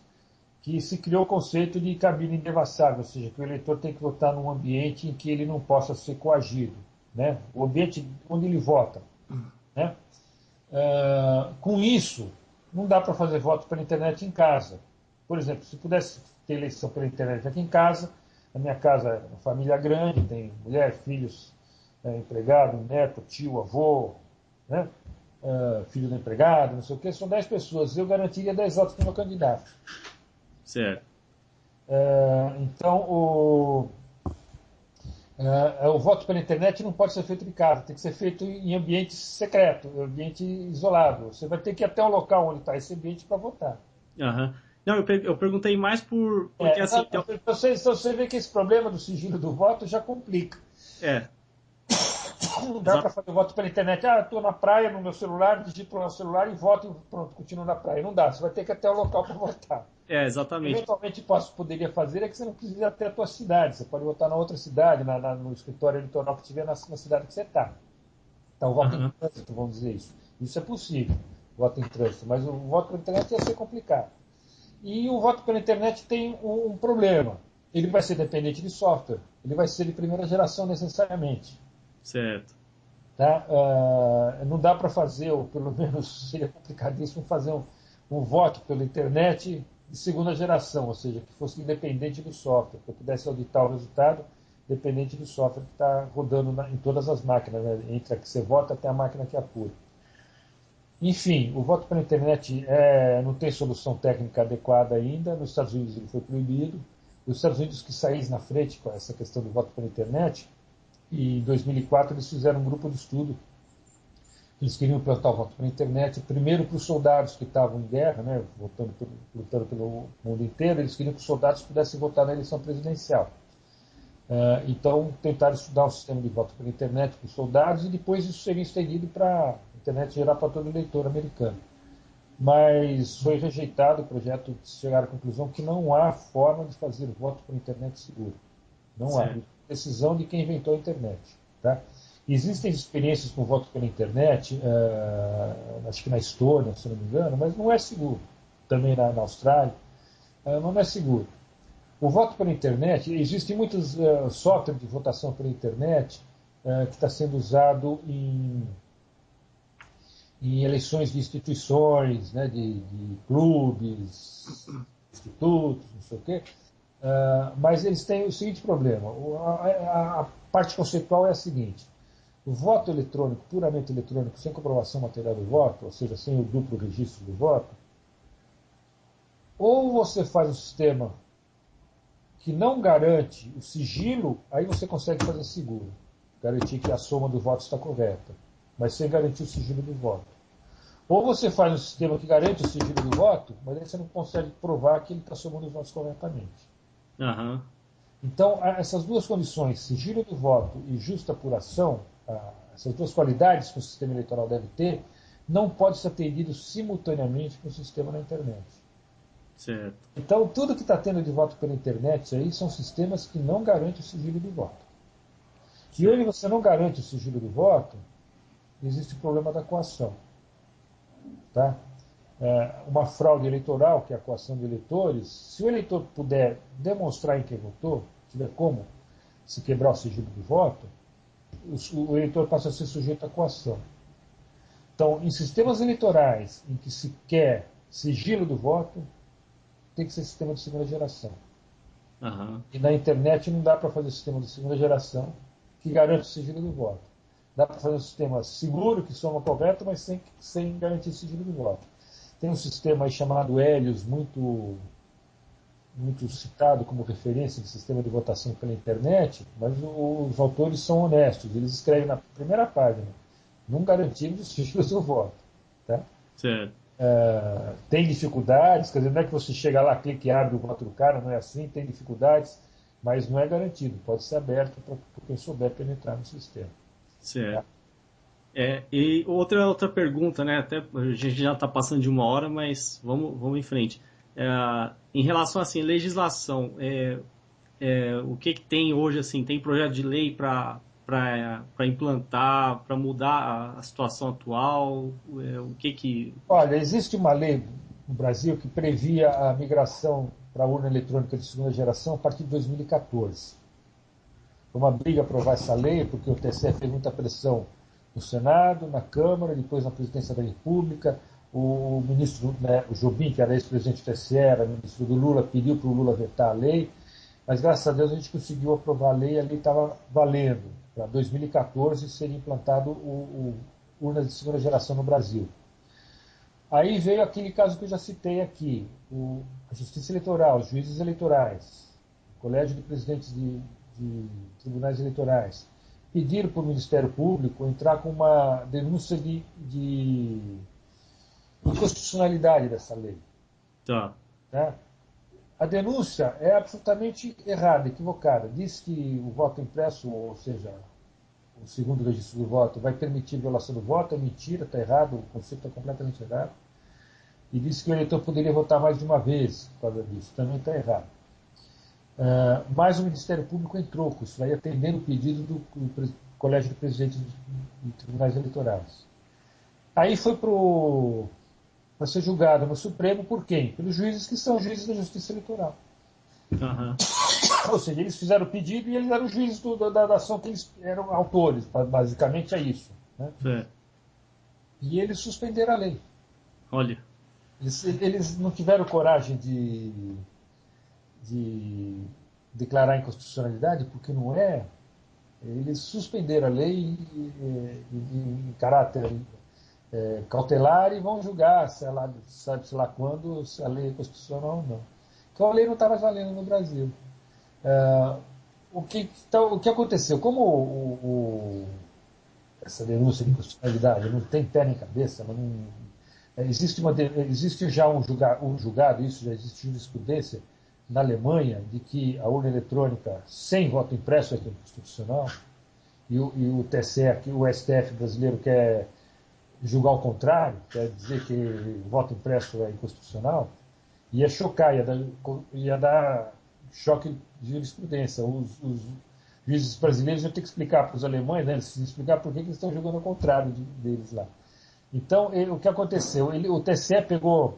que se criou o conceito de cabine indevassável, ou seja, que o eleitor tem que votar num ambiente em que ele não possa ser coagido, né? O ambiente onde ele vota. Né? Com isso, não dá para fazer voto pela internet em casa. Por exemplo, se pudesse ter eleição pela internet aqui em casa, a minha casa é uma família grande, tem mulher, filhos, empregado, neto, tio, avô, né? Filho do empregado, não sei o quê, são 10 pessoas. Eu garantiria 10 votos para o meu candidato. Certo. Então, o voto pela internet não pode ser feito em casa, tem que ser feito em ambiente secreto, ambiente isolado. Você vai ter que ir até o local onde está esse ambiente para votar. Não, eu perguntei mais porque assim... Você vê que esse problema do sigilo do voto já complica. Não dá para fazer voto pela internet. Estou na praia no meu celular, digito no meu celular e voto e pronto, continuo na praia. Não dá, você vai ter que ir até o local para votar. Exatamente. Eventualmente poderia fazer que você não precisa ir até a tua cidade. Você pode votar na outra cidade, no escritório eleitoral que tiver na cidade que você está. Então, o voto em trânsito, vamos dizer isso. Isso é possível, voto em trânsito. Mas o voto pela internet ia ser complicado. E o voto pela internet tem um problema. Ele vai ser dependente de software. Ele vai ser de primeira geração necessariamente. Certo. Tá? Não dá para fazer, ou pelo menos seria complicadíssimo, fazer um voto pela internet de segunda geração, ou seja, que fosse independente do software, que eu pudesse auditar o resultado dependente do software que está rodando em todas as máquinas, né? Entre a que você vota até a máquina que apura. Enfim, o voto pela internet não tem solução técnica adequada ainda. Nos Estados Unidos ele foi proibido. Os Estados Unidos que saíram na frente com essa questão do voto pela internet, e em 2004 eles fizeram um grupo de estudo. Eles queriam implantar o voto pela internet, primeiro para os soldados que estavam em guerra, né, lutando pelo mundo inteiro. Eles queriam que os soldados pudessem votar na eleição presidencial. Então tentaram estudar um sistema de voto pela internet para os soldados e depois isso seria estendido para a internet geral para todo eleitor americano. Mas foi rejeitado o projeto, chegaram à conclusão que não há forma de fazer voto pela internet seguro. Não há. decisão de quem inventou a internet. Tá? Existem experiências com voto pela internet, acho que na Estônia, se não me engano, mas não é seguro. Também na Austrália, não é seguro. O voto pela internet, existem muitos softwares de votação pela internet que está sendo usado em eleições de instituições, né, de clubes, institutos, não sei o quê. Mas eles têm o seguinte problema. A parte conceitual é a seguinte. O voto eletrônico, puramente eletrônico, sem comprovação material do voto, ou seja, sem o duplo registro do voto, ou você faz um sistema que não garante o sigilo, aí você consegue fazer seguro. Garantir que a soma do voto está correta, mas sem garantir o sigilo do voto. Ou você faz um sistema que garante o sigilo do voto, mas aí você não consegue provar que ele está somando os votos corretamente. Aham. Então, essas duas condições, sigilo do voto e justa apuração, essas duas qualidades que o sistema eleitoral deve ter, não pode ser atendido simultaneamente com o sistema na internet. Certo. Então, tudo que está tendo de voto pela internet aí são sistemas que não garantem o sigilo do voto. E onde você não garante o sigilo do voto, existe o problema da coação. Tá? Uma fraude eleitoral, que é a coação de eleitores, se o eleitor puder demonstrar em quem votou, tiver como se quebrar o sigilo do voto, o eleitor passa a ser sujeito à coação. Então, em sistemas eleitorais em que se quer sigilo do voto, tem que ser sistema de segunda geração. Aham. E na internet não dá para fazer sistema de segunda geração que garante o sigilo do voto. Dá para fazer um sistema seguro, que soma correto, mas sem garantir o sigilo do voto. Tem um sistema aí chamado Helios, muito citado como referência de sistema de votação pela internet, mas os autores são honestos. Eles escrevem na primeira página, não garantimos o sigilo do voto. Tá? Certo. Tem dificuldades, quer dizer, não é que você chega lá, clica e abre o voto do cara, não é assim, tem dificuldades, mas não é garantido, pode ser aberto para quem souber penetrar no sistema. Certo. E outra pergunta, né? Até a gente já está passando de 1 hora, mas vamos em frente. Em relação assim, legislação, o que tem hoje assim? Tem projeto de lei para implantar, para mudar a situação atual? O que? Olha, existe uma lei no Brasil que previa a migração para a urna eletrônica de segunda geração a partir de 2014. Foi uma briga aprovar essa lei, porque o TSE fez muita pressão no Senado, na Câmara, depois na Presidência da República. O ministro, né, o Jobim, que era ex-presidente do TSE, era ministro do Lula, pediu para o Lula vetar a lei, mas graças a Deus a gente conseguiu aprovar a lei estava valendo. Para 2014 seria implantado o urna de segunda geração no Brasil. Aí veio aquele caso que eu já citei aqui, a Justiça Eleitoral, os juízes eleitorais, o Colégio de Presidentes de Tribunais Eleitorais, pediram para o Ministério Público entrar com uma denúncia de inconstitucionalidade dessa lei. Tá. Né? A denúncia é absolutamente errada, equivocada. Diz que o voto impresso, ou seja, o segundo registro do voto, vai permitir violação do voto, é mentira, está errado, o conceito está completamente errado. E diz que o eleitor poderia votar mais de uma vez por causa disso, também está errado. Mas o Ministério Público entrou com isso, aí atendendo o pedido do Colégio de Presidentes de Tribunais Eleitorais. Aí foi para ser julgado no Supremo por quem? Pelos juízes que são juízes da Justiça Eleitoral. Uhum. Ou seja, eles fizeram o pedido e eles eram juízes da ação que eles eram autores, basicamente é isso. Né? E eles suspenderam a lei. Olha. Eles não tiveram coragem de declarar inconstitucionalidade, porque não é. Eles suspenderam a lei em caráter cautelar e vão julgar, sabe-se lá quando, se a lei é constitucional ou não. Então a lei não está mais valendo no Brasil. O que aconteceu? Como essa denúncia de inconstitucionalidade não tem pé nem cabeça, existe já um julgado, isso já existe jurisprudência na Alemanha, de que a urna eletrônica sem voto impresso é inconstitucional, e o TSE, o STF brasileiro quer julgar o contrário, quer dizer que o voto impresso é inconstitucional, ia dar choque de jurisprudência. Os juízes brasileiros iam ter que explicar para os alemães, né, eles explicar por que eles estão jogando ao contrário deles lá. Então, o que aconteceu? O TSE pegou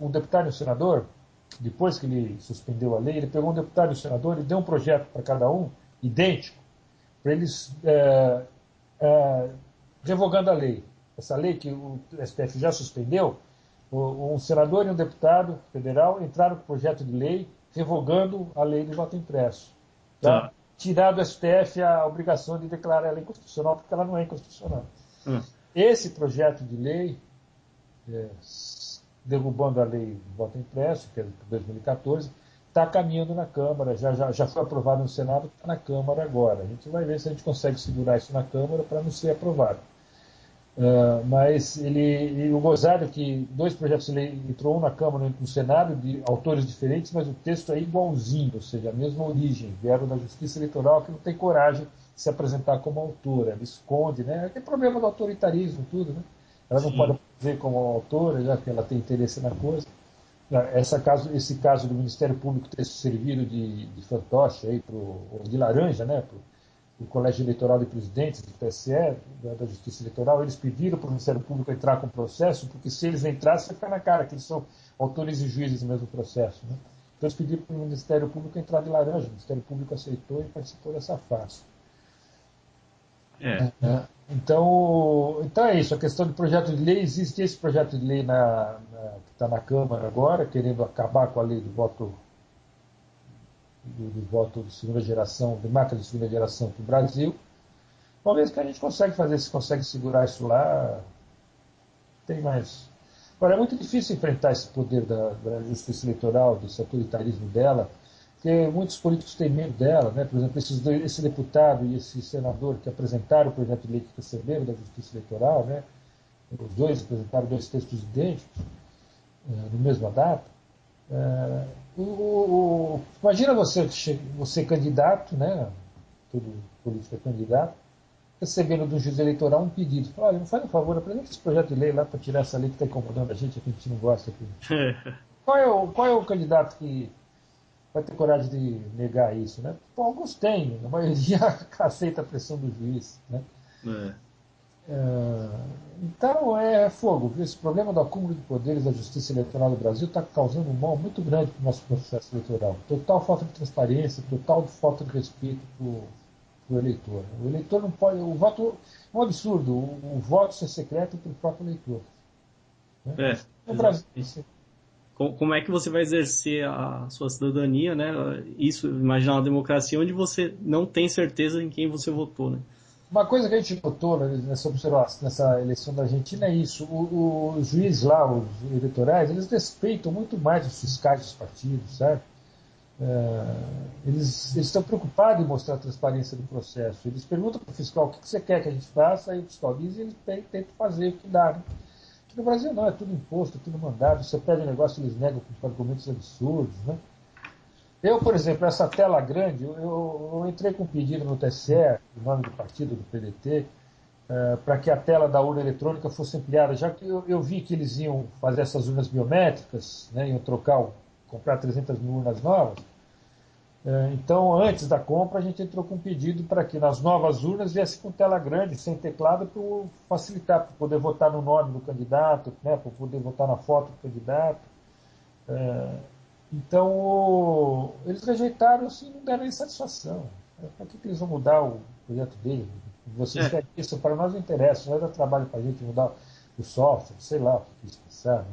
um deputado e um senador, depois que ele suspendeu a lei, ele pegou um deputado e um senador e deu um projeto para cada um, idêntico, para eles revogando a lei. Essa lei que o STF já suspendeu, um senador e um deputado federal entraram com o projeto de lei revogando a lei do voto impresso. Tá? Tirar do STF a obrigação de declarar ela inconstitucional, porque ela não é inconstitucional. Esse projeto de lei, derrubando a lei do voto impresso, que é de 2014, está caminhando na Câmara, já foi aprovado no Senado, está na Câmara agora. A gente vai ver se a gente consegue segurar isso na Câmara para não ser aprovado. Mas o gozado é que 2 projetos de lei entrou um na Câmara e um no Senado, de autores diferentes, mas o texto é igualzinho, ou seja, a mesma origem. Vieram da Justiça Eleitoral, que não tem coragem de se apresentar como autora, ela esconde, né? Tem problema do autoritarismo, tudo, né? Ela não pode dizer como autora, já que ela tem interesse na coisa. Esse caso do Ministério Público ter servido de fantoche aí de laranja, né? O Colégio Eleitoral de Presidentes do TSE, da Justiça Eleitoral, eles pediram para o Ministério Público entrar com o processo, porque se eles entrassem, vai ficar na cara que eles são autores e juízes do mesmo processo. Né? Então eles pediram para o Ministério Público entrar de laranja, o Ministério Público aceitou e participou dessa fase. Então é isso, a questão do projeto de lei, existe esse projeto de lei que está na Câmara agora, querendo acabar com a lei do voto de segunda geração, de máquina de segunda geração para o Brasil. Vamos ver o que a gente consegue fazer, se consegue segurar isso lá. Tem mais. Agora, é muito difícil enfrentar esse poder da justiça eleitoral, desse autoritarismo dela, porque muitos políticos têm medo dela, né? Por exemplo, esse deputado e esse senador que apresentaram o projeto de lei que receberam da justiça eleitoral, né? Os dois apresentaram 2 textos idênticos, no mesma data. Imagina você candidato, né? Todo político é candidato, recebendo do juiz eleitoral um pedido. Olha, faz um favor, apresenta esse projeto de lei lá para tirar essa lei que está incomodando a gente não gosta aqui. Qual é o candidato que vai ter coragem de negar isso, né? Bom, alguns têm, a maioria aceita a pressão do juiz, né? Então é fogo. Esse problema do acúmulo de poderes da justiça eleitoral do Brasil está causando um mal muito grande para o nosso processo eleitoral. Total falta de transparência, total falta de respeito para o eleitor. O eleitor não pode. O voto é um absurdo. O voto ser secreto para o próprio eleitor. Né? No Brasil. Como é que você vai exercer a sua cidadania, né? Isso, imaginar uma democracia onde você não tem certeza em quem você votou, né? Uma coisa que a gente notou nessa eleição da Argentina é isso. Os juízes lá, os eleitorais, eles respeitam muito mais os fiscais dos partidos, certo? Eles estão preocupados em mostrar a transparência do processo. Eles perguntam para o fiscal o que você quer que a gente faça, aí o fiscal diz e eles tentam fazer o que dá. Né? Aqui no Brasil não, é tudo imposto, é tudo mandado. Você pede um negócio, eles negam com argumentos absurdos, né? Eu, por exemplo, essa tela grande, eu entrei com um pedido no TSE, em nome do partido, do PDT, para que a tela da urna eletrônica fosse ampliada, já que eu vi que eles iam fazer essas urnas biométricas, né, iam comprar 300 mil urnas novas. Então, antes da compra, a gente entrou com um pedido para que nas novas urnas viesse com tela grande, sem teclado, para facilitar, para poder votar no nome do candidato, né, para poder votar na foto do candidato. Então, eles rejeitaram assim, não deram nem satisfação. Para que eles vão mudar o projeto dele? Vocês querem isso? Para nós não interessa, não vai dar trabalho para a gente mudar o software, sei lá o que eles pensaram.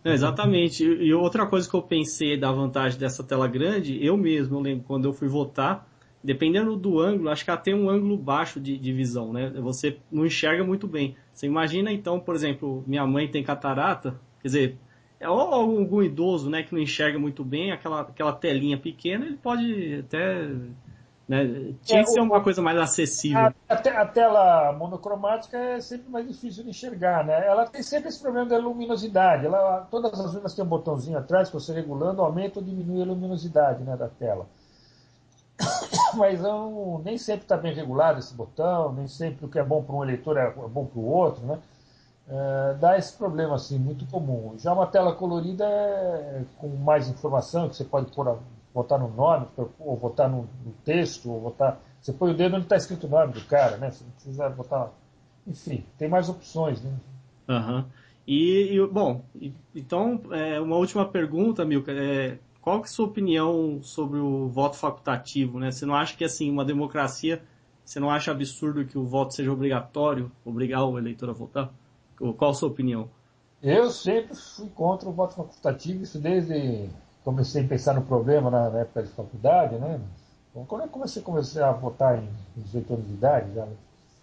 Exatamente. E outra coisa que eu pensei da vantagem dessa tela grande, eu lembro quando eu fui votar, dependendo do ângulo, acho que ela tem um ângulo baixo de visão, né? Você não enxerga muito bem. Você imagina então, por exemplo, minha mãe tem catarata, quer dizer, ou algum idoso, né, que não enxerga muito bem, aquela telinha pequena, ele pode até, né, tinha que ser uma coisa mais acessível. A tela monocromática é sempre mais difícil de enxergar, né? Ela tem sempre esse problema da luminosidade. Todas as urnas têm um botãozinho atrás que você regulando aumenta ou diminui a luminosidade, né, da tela. Mas nem sempre está bem regulado esse botão, nem sempre o que é bom para um eleitor é bom para o outro, né? Dá esse problema assim, muito comum. Já uma tela colorida com mais informação, que você pode pôr votar no nome, ou votar no texto, ou votar. Você põe o dedo onde está escrito o nome do cara, né? Você não precisa votar. Enfim, tem mais opções, né? Aham. Bom, então, uma última pergunta, Milka. Qual que é a sua opinião sobre o voto facultativo, né? Você não acha que, assim, uma democracia, você não acha absurdo que o voto seja obrigatório, obrigar o eleitor a votar? Qual a sua opinião? Eu sempre fui contra o voto facultativo, isso desde comecei a pensar no problema na época de faculdade, né? Então, quando eu comecei a votar em 18 anos de idade, já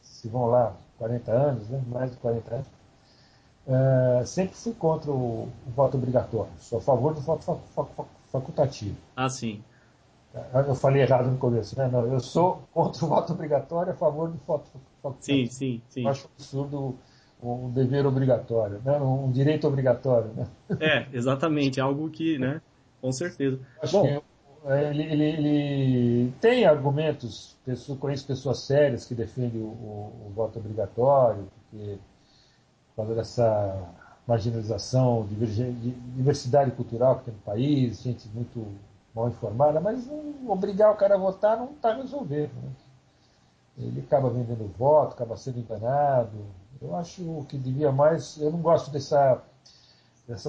se vão lá 40 anos, né? Mais de 40 anos, sempre fui contra o voto obrigatório. Sou a favor do voto facultativo. Ah, sim. Eu falei errado no começo, né? Não, eu sou contra o voto obrigatório, a favor do voto Sim, facultativo. sim, Eu sim. acho absurdo um dever obrigatório, né? Um direito obrigatório, né? Exatamente, algo que, né? Com certeza. Acho que Bom, ele tem argumentos, conheço pessoas sérias que defendem o voto obrigatório, porque por causa dessa marginalização, diversidade cultural que tem no país, gente muito mal informada, mas não, obrigar o cara a votar não está resolvendo. Né? Ele acaba vendendo voto, acaba sendo enganado. Eu acho que devia mais. Eu não gosto dessa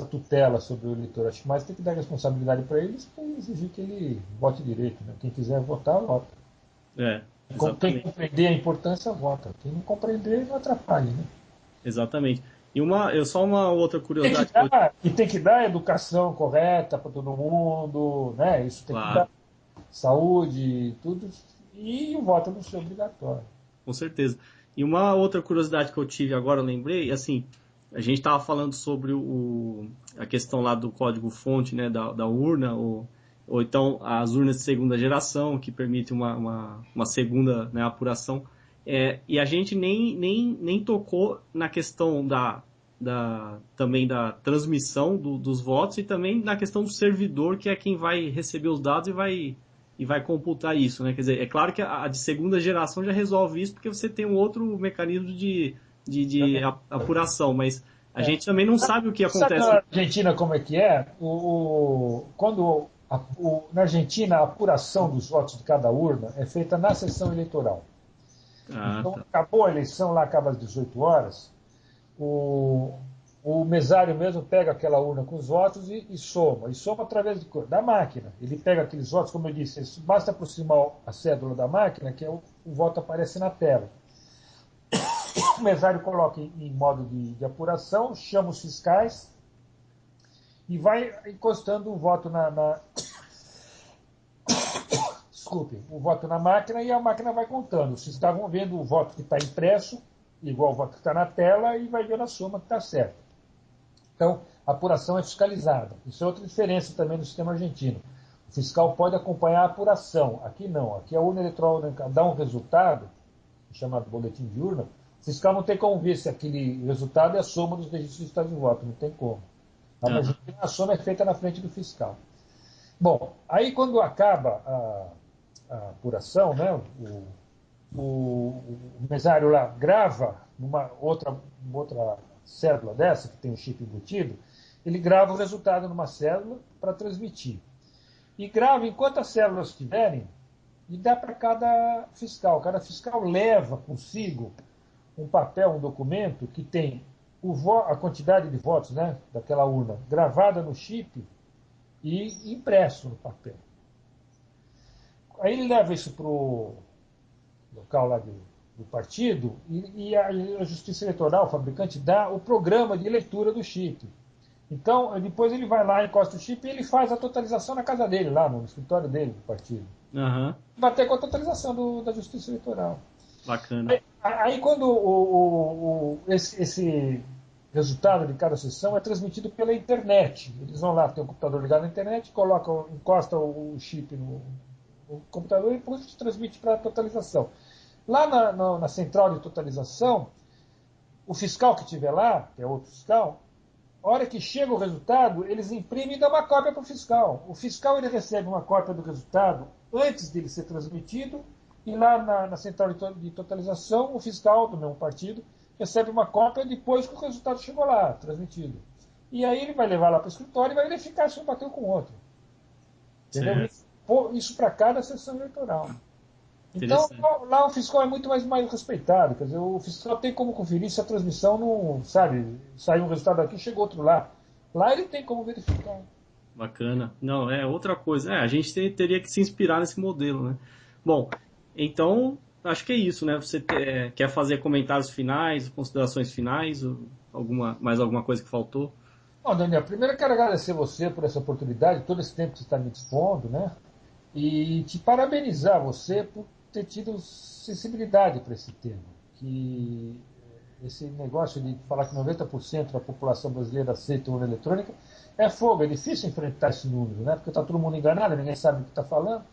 tutela sobre o eleitor. Acho que mais tem que dar responsabilidade para eles e exigir que ele vote direito. Né? Quem quiser votar, vota. Quem exatamente. compreender a importância, vota. Quem não compreender, não atrapalhe. Né? Exatamente. Só uma outra Tem que curiosidade que eu, dar, e tem que dar educação correta para todo mundo, né? Isso tem que dar. claro, Saúde, tudo. E o voto não ser obrigatório. com certeza. E uma outra curiosidade que eu tive agora, eu lembrei, assim, a gente estava falando sobre a questão lá do código-fonte, né, da urna, ou então as urnas de segunda geração, que permite uma segunda, né, apuração. E a gente nem tocou na questão também da transmissão dos votos e também na questão do servidor, que é quem vai receber os dados e vai computar isso, né? Quer dizer, é claro que a de segunda geração já resolve isso porque você tem um outro mecanismo de apuração, mas a É. gente também não sabe o que Sabe acontece. na Argentina como é que é? Quando na Argentina a apuração dos votos de cada urna é feita na sessão eleitoral. Ah, Então, tá. acabou a eleição, lá acaba às 18 horas, o, o mesário mesmo pega aquela urna com os votos e soma através da máquina. Ele pega aqueles votos, como eu disse, basta aproximar a cédula da máquina, que o voto aparece na tela. O mesário coloca em modo de apuração, chama os fiscais e vai encostando o voto desculpe, o voto na máquina e a máquina vai contando. Os fiscais vão vendo o voto que está impresso, igual o voto que está na tela, e vai vendo a soma que está certa. Então, a apuração é fiscalizada. Isso é outra diferença também no sistema argentino. O fiscal pode acompanhar a apuração. Aqui não. Aqui a urna eletrônica dá um resultado, chamado boletim de urna. O fiscal não tem como ver se aquele resultado é a soma dos registros de estado de voto. Não tem como. Na Aham. Argentina, a soma é feita na frente do fiscal. Bom, aí quando acaba a apuração, né, o mesário lá grava numa outra cédula dessa, que tem um chip embutido, ele grava o resultado numa cédula para transmitir. E grava enquanto as células tiverem e dá para cada fiscal. Cada fiscal leva consigo um papel, um documento que tem a quantidade de votos, né, daquela urna gravada no chip e impresso no papel. Aí ele leva isso para o local lá do partido e a Justiça Eleitoral, o fabricante, dá o programa de leitura do chip. Então, depois ele vai lá, encosta o chip e ele faz a totalização na casa dele, lá no escritório dele, do partido. Aham. Bater com a totalização da Justiça Eleitoral. Bacana. Aí quando esse resultado de cada sessão é transmitido pela internet. Eles vão lá, tem um computador ligado na internet, encosta o chip no computador e depois transmite para a totalização. Lá na central de totalização, o fiscal que estiver lá, que é outro fiscal, a hora que chega o resultado, eles imprimem e dão uma cópia para o fiscal. O fiscal ele recebe uma cópia do resultado antes dele ser transmitido, e lá na central de totalização, o fiscal do mesmo partido recebe uma cópia depois que o resultado chegou lá, transmitido. E aí ele vai levar lá para o escritório e vai verificar se um bateu com o outro. Entendeu? Certo. pôr isso para cada sessão eleitoral. Então, Interessante. lá o fiscal é muito mais respeitado. Quer dizer, o fiscal tem como conferir se a transmissão não, sabe, saiu um resultado aqui, chegou outro lá. Lá ele tem como verificar. Bacana. Não, é outra coisa. É, a gente teria que se inspirar nesse modelo, né? Bom, então, acho que é isso, né? Você quer fazer comentários finais, considerações finais, ou mais alguma coisa que faltou? Bom, Daniel, primeiro eu quero agradecer você por essa oportunidade, todo esse tempo que você está me dispondo, né? E te parabenizar você por ter tido sensibilidade para esse tema. Que esse negócio de falar que 90% da população brasileira aceita urna eletrônica é fogo, é difícil enfrentar esse número, né? Porque está todo mundo enganado, ninguém sabe o que está falando.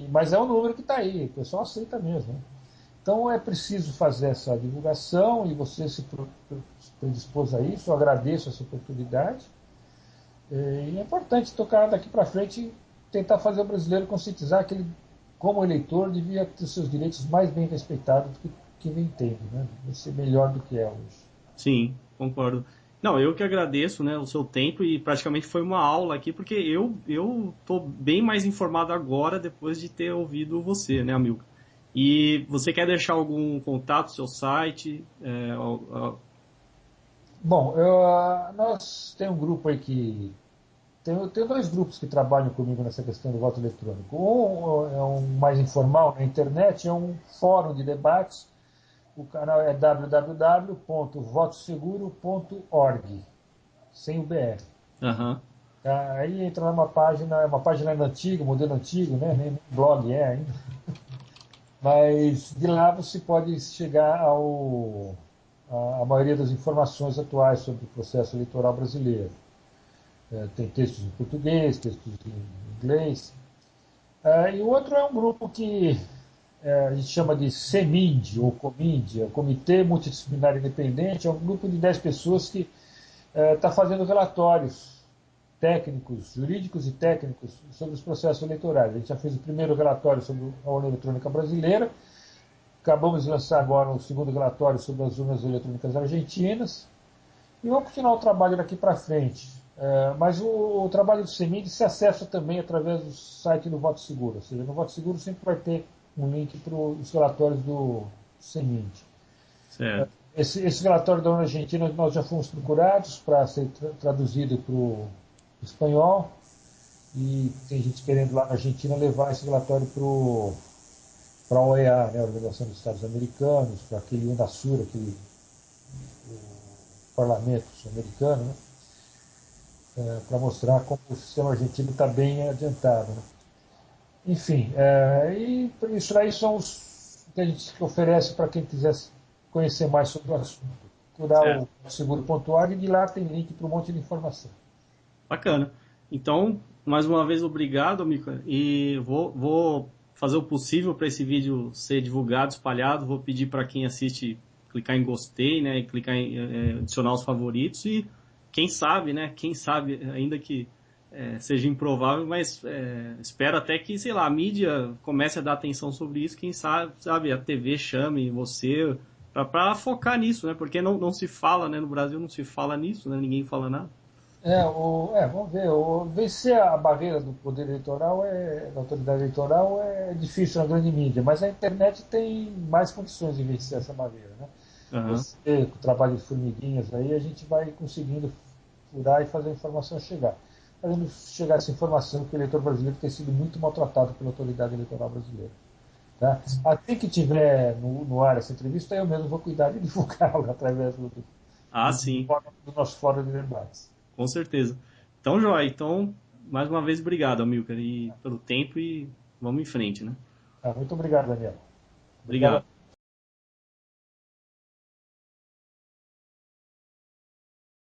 Mas é um número que está aí, o pessoal aceita mesmo. Né? Então é preciso fazer essa divulgação e você se predispôs a isso. Eu agradeço essa oportunidade. E é importante tocar daqui para frente e tentar fazer o brasileiro conscientizar que ele, como eleitor, devia ter seus direitos mais bem respeitados do que vem tendo, né? Deve ser melhor do que é hoje. Sim, concordo. Não, eu que agradeço, né, o seu tempo e praticamente foi uma aula aqui, porque eu tô bem mais informado agora depois de ter ouvido você, né, Amilcar? E você quer deixar algum contato, seu site? Bom, nós tem um grupo aí que tem dois grupos que trabalham comigo nessa questão do voto eletrônico. Um é um mais informal na internet, é um fórum de debates. O canal é www.votoseguro.org, sem o BR. Aham. Tá? Aí entra numa página, é uma página ainda antiga, modelo antigo, né? Nem blog é ainda. Mas de lá você pode chegar a maioria das informações atuais sobre o processo eleitoral brasileiro. Tem textos em português, textos em inglês. E o outro é um grupo que a gente chama de CEMIND, ou COMIND, é o Comitê Multidisciplinar Independente, é um grupo de 10 pessoas que está fazendo relatórios técnicos, jurídicos e técnicos sobre os processos eleitorais. A gente já fez o primeiro relatório sobre a urna eletrônica brasileira, acabamos de lançar agora o segundo relatório sobre as urnas eletrônicas argentinas, e vamos continuar o trabalho daqui para frente. Mas o trabalho do CEMID se acessa também através do site do Voto Seguro. Ou seja, no Voto Seguro sempre vai ter um link para os relatórios do CEMID. Certo. Esse relatório da União Argentina nós já fomos procurados para ser traduzido para o espanhol e tem gente querendo lá na Argentina levar esse relatório para a OEA, né, a Organização dos Estados Americanos, para aquele UNASUR, aquele parlamento americano, né, para mostrar como o sistema argentino está bem adiantado. Né. Enfim, e isso aí são os que a gente oferece para quem quiser conhecer mais sobre o assunto. Procurar Certo. o seguro.org e de lá tem link para um monte de informação. Bacana. Então, mais uma vez, obrigado, Mica. E vou fazer o possível para esse vídeo ser divulgado, espalhado. Vou pedir para quem assiste clicar em gostei, né? E clicar em adicionar os favoritos. E quem sabe, né? Quem sabe, ainda que seja improvável, mas espero até que, sei lá, a mídia comece a dar atenção sobre isso. Quem sabe a TV chame você para focar nisso, né? Porque não se fala, né? No Brasil não se fala nisso, né? Ninguém fala nada. Vamos ver. Vencer a barreira do poder eleitoral, da autoridade eleitoral, é difícil na grande mídia, mas a internet tem mais condições de vencer essa barreira. Né? Aham. Você, com o trabalho de formiguinhas aí, a gente vai conseguindo furar e fazer a informação chegar. Fazendo chegar essa informação que o eleitor brasileiro tem sido muito maltratado pela autoridade eleitoral brasileira. Tá? Assim que tiver no ar essa entrevista, eu mesmo vou cuidar de divulgá-la através Ah, sim, do nosso fórum de debates. com certeza. Então, joia. Então, mais uma vez, obrigado, Amilcar, pelo tempo e vamos em frente, né? Muito obrigado, Daniel. Obrigado Obrigado. a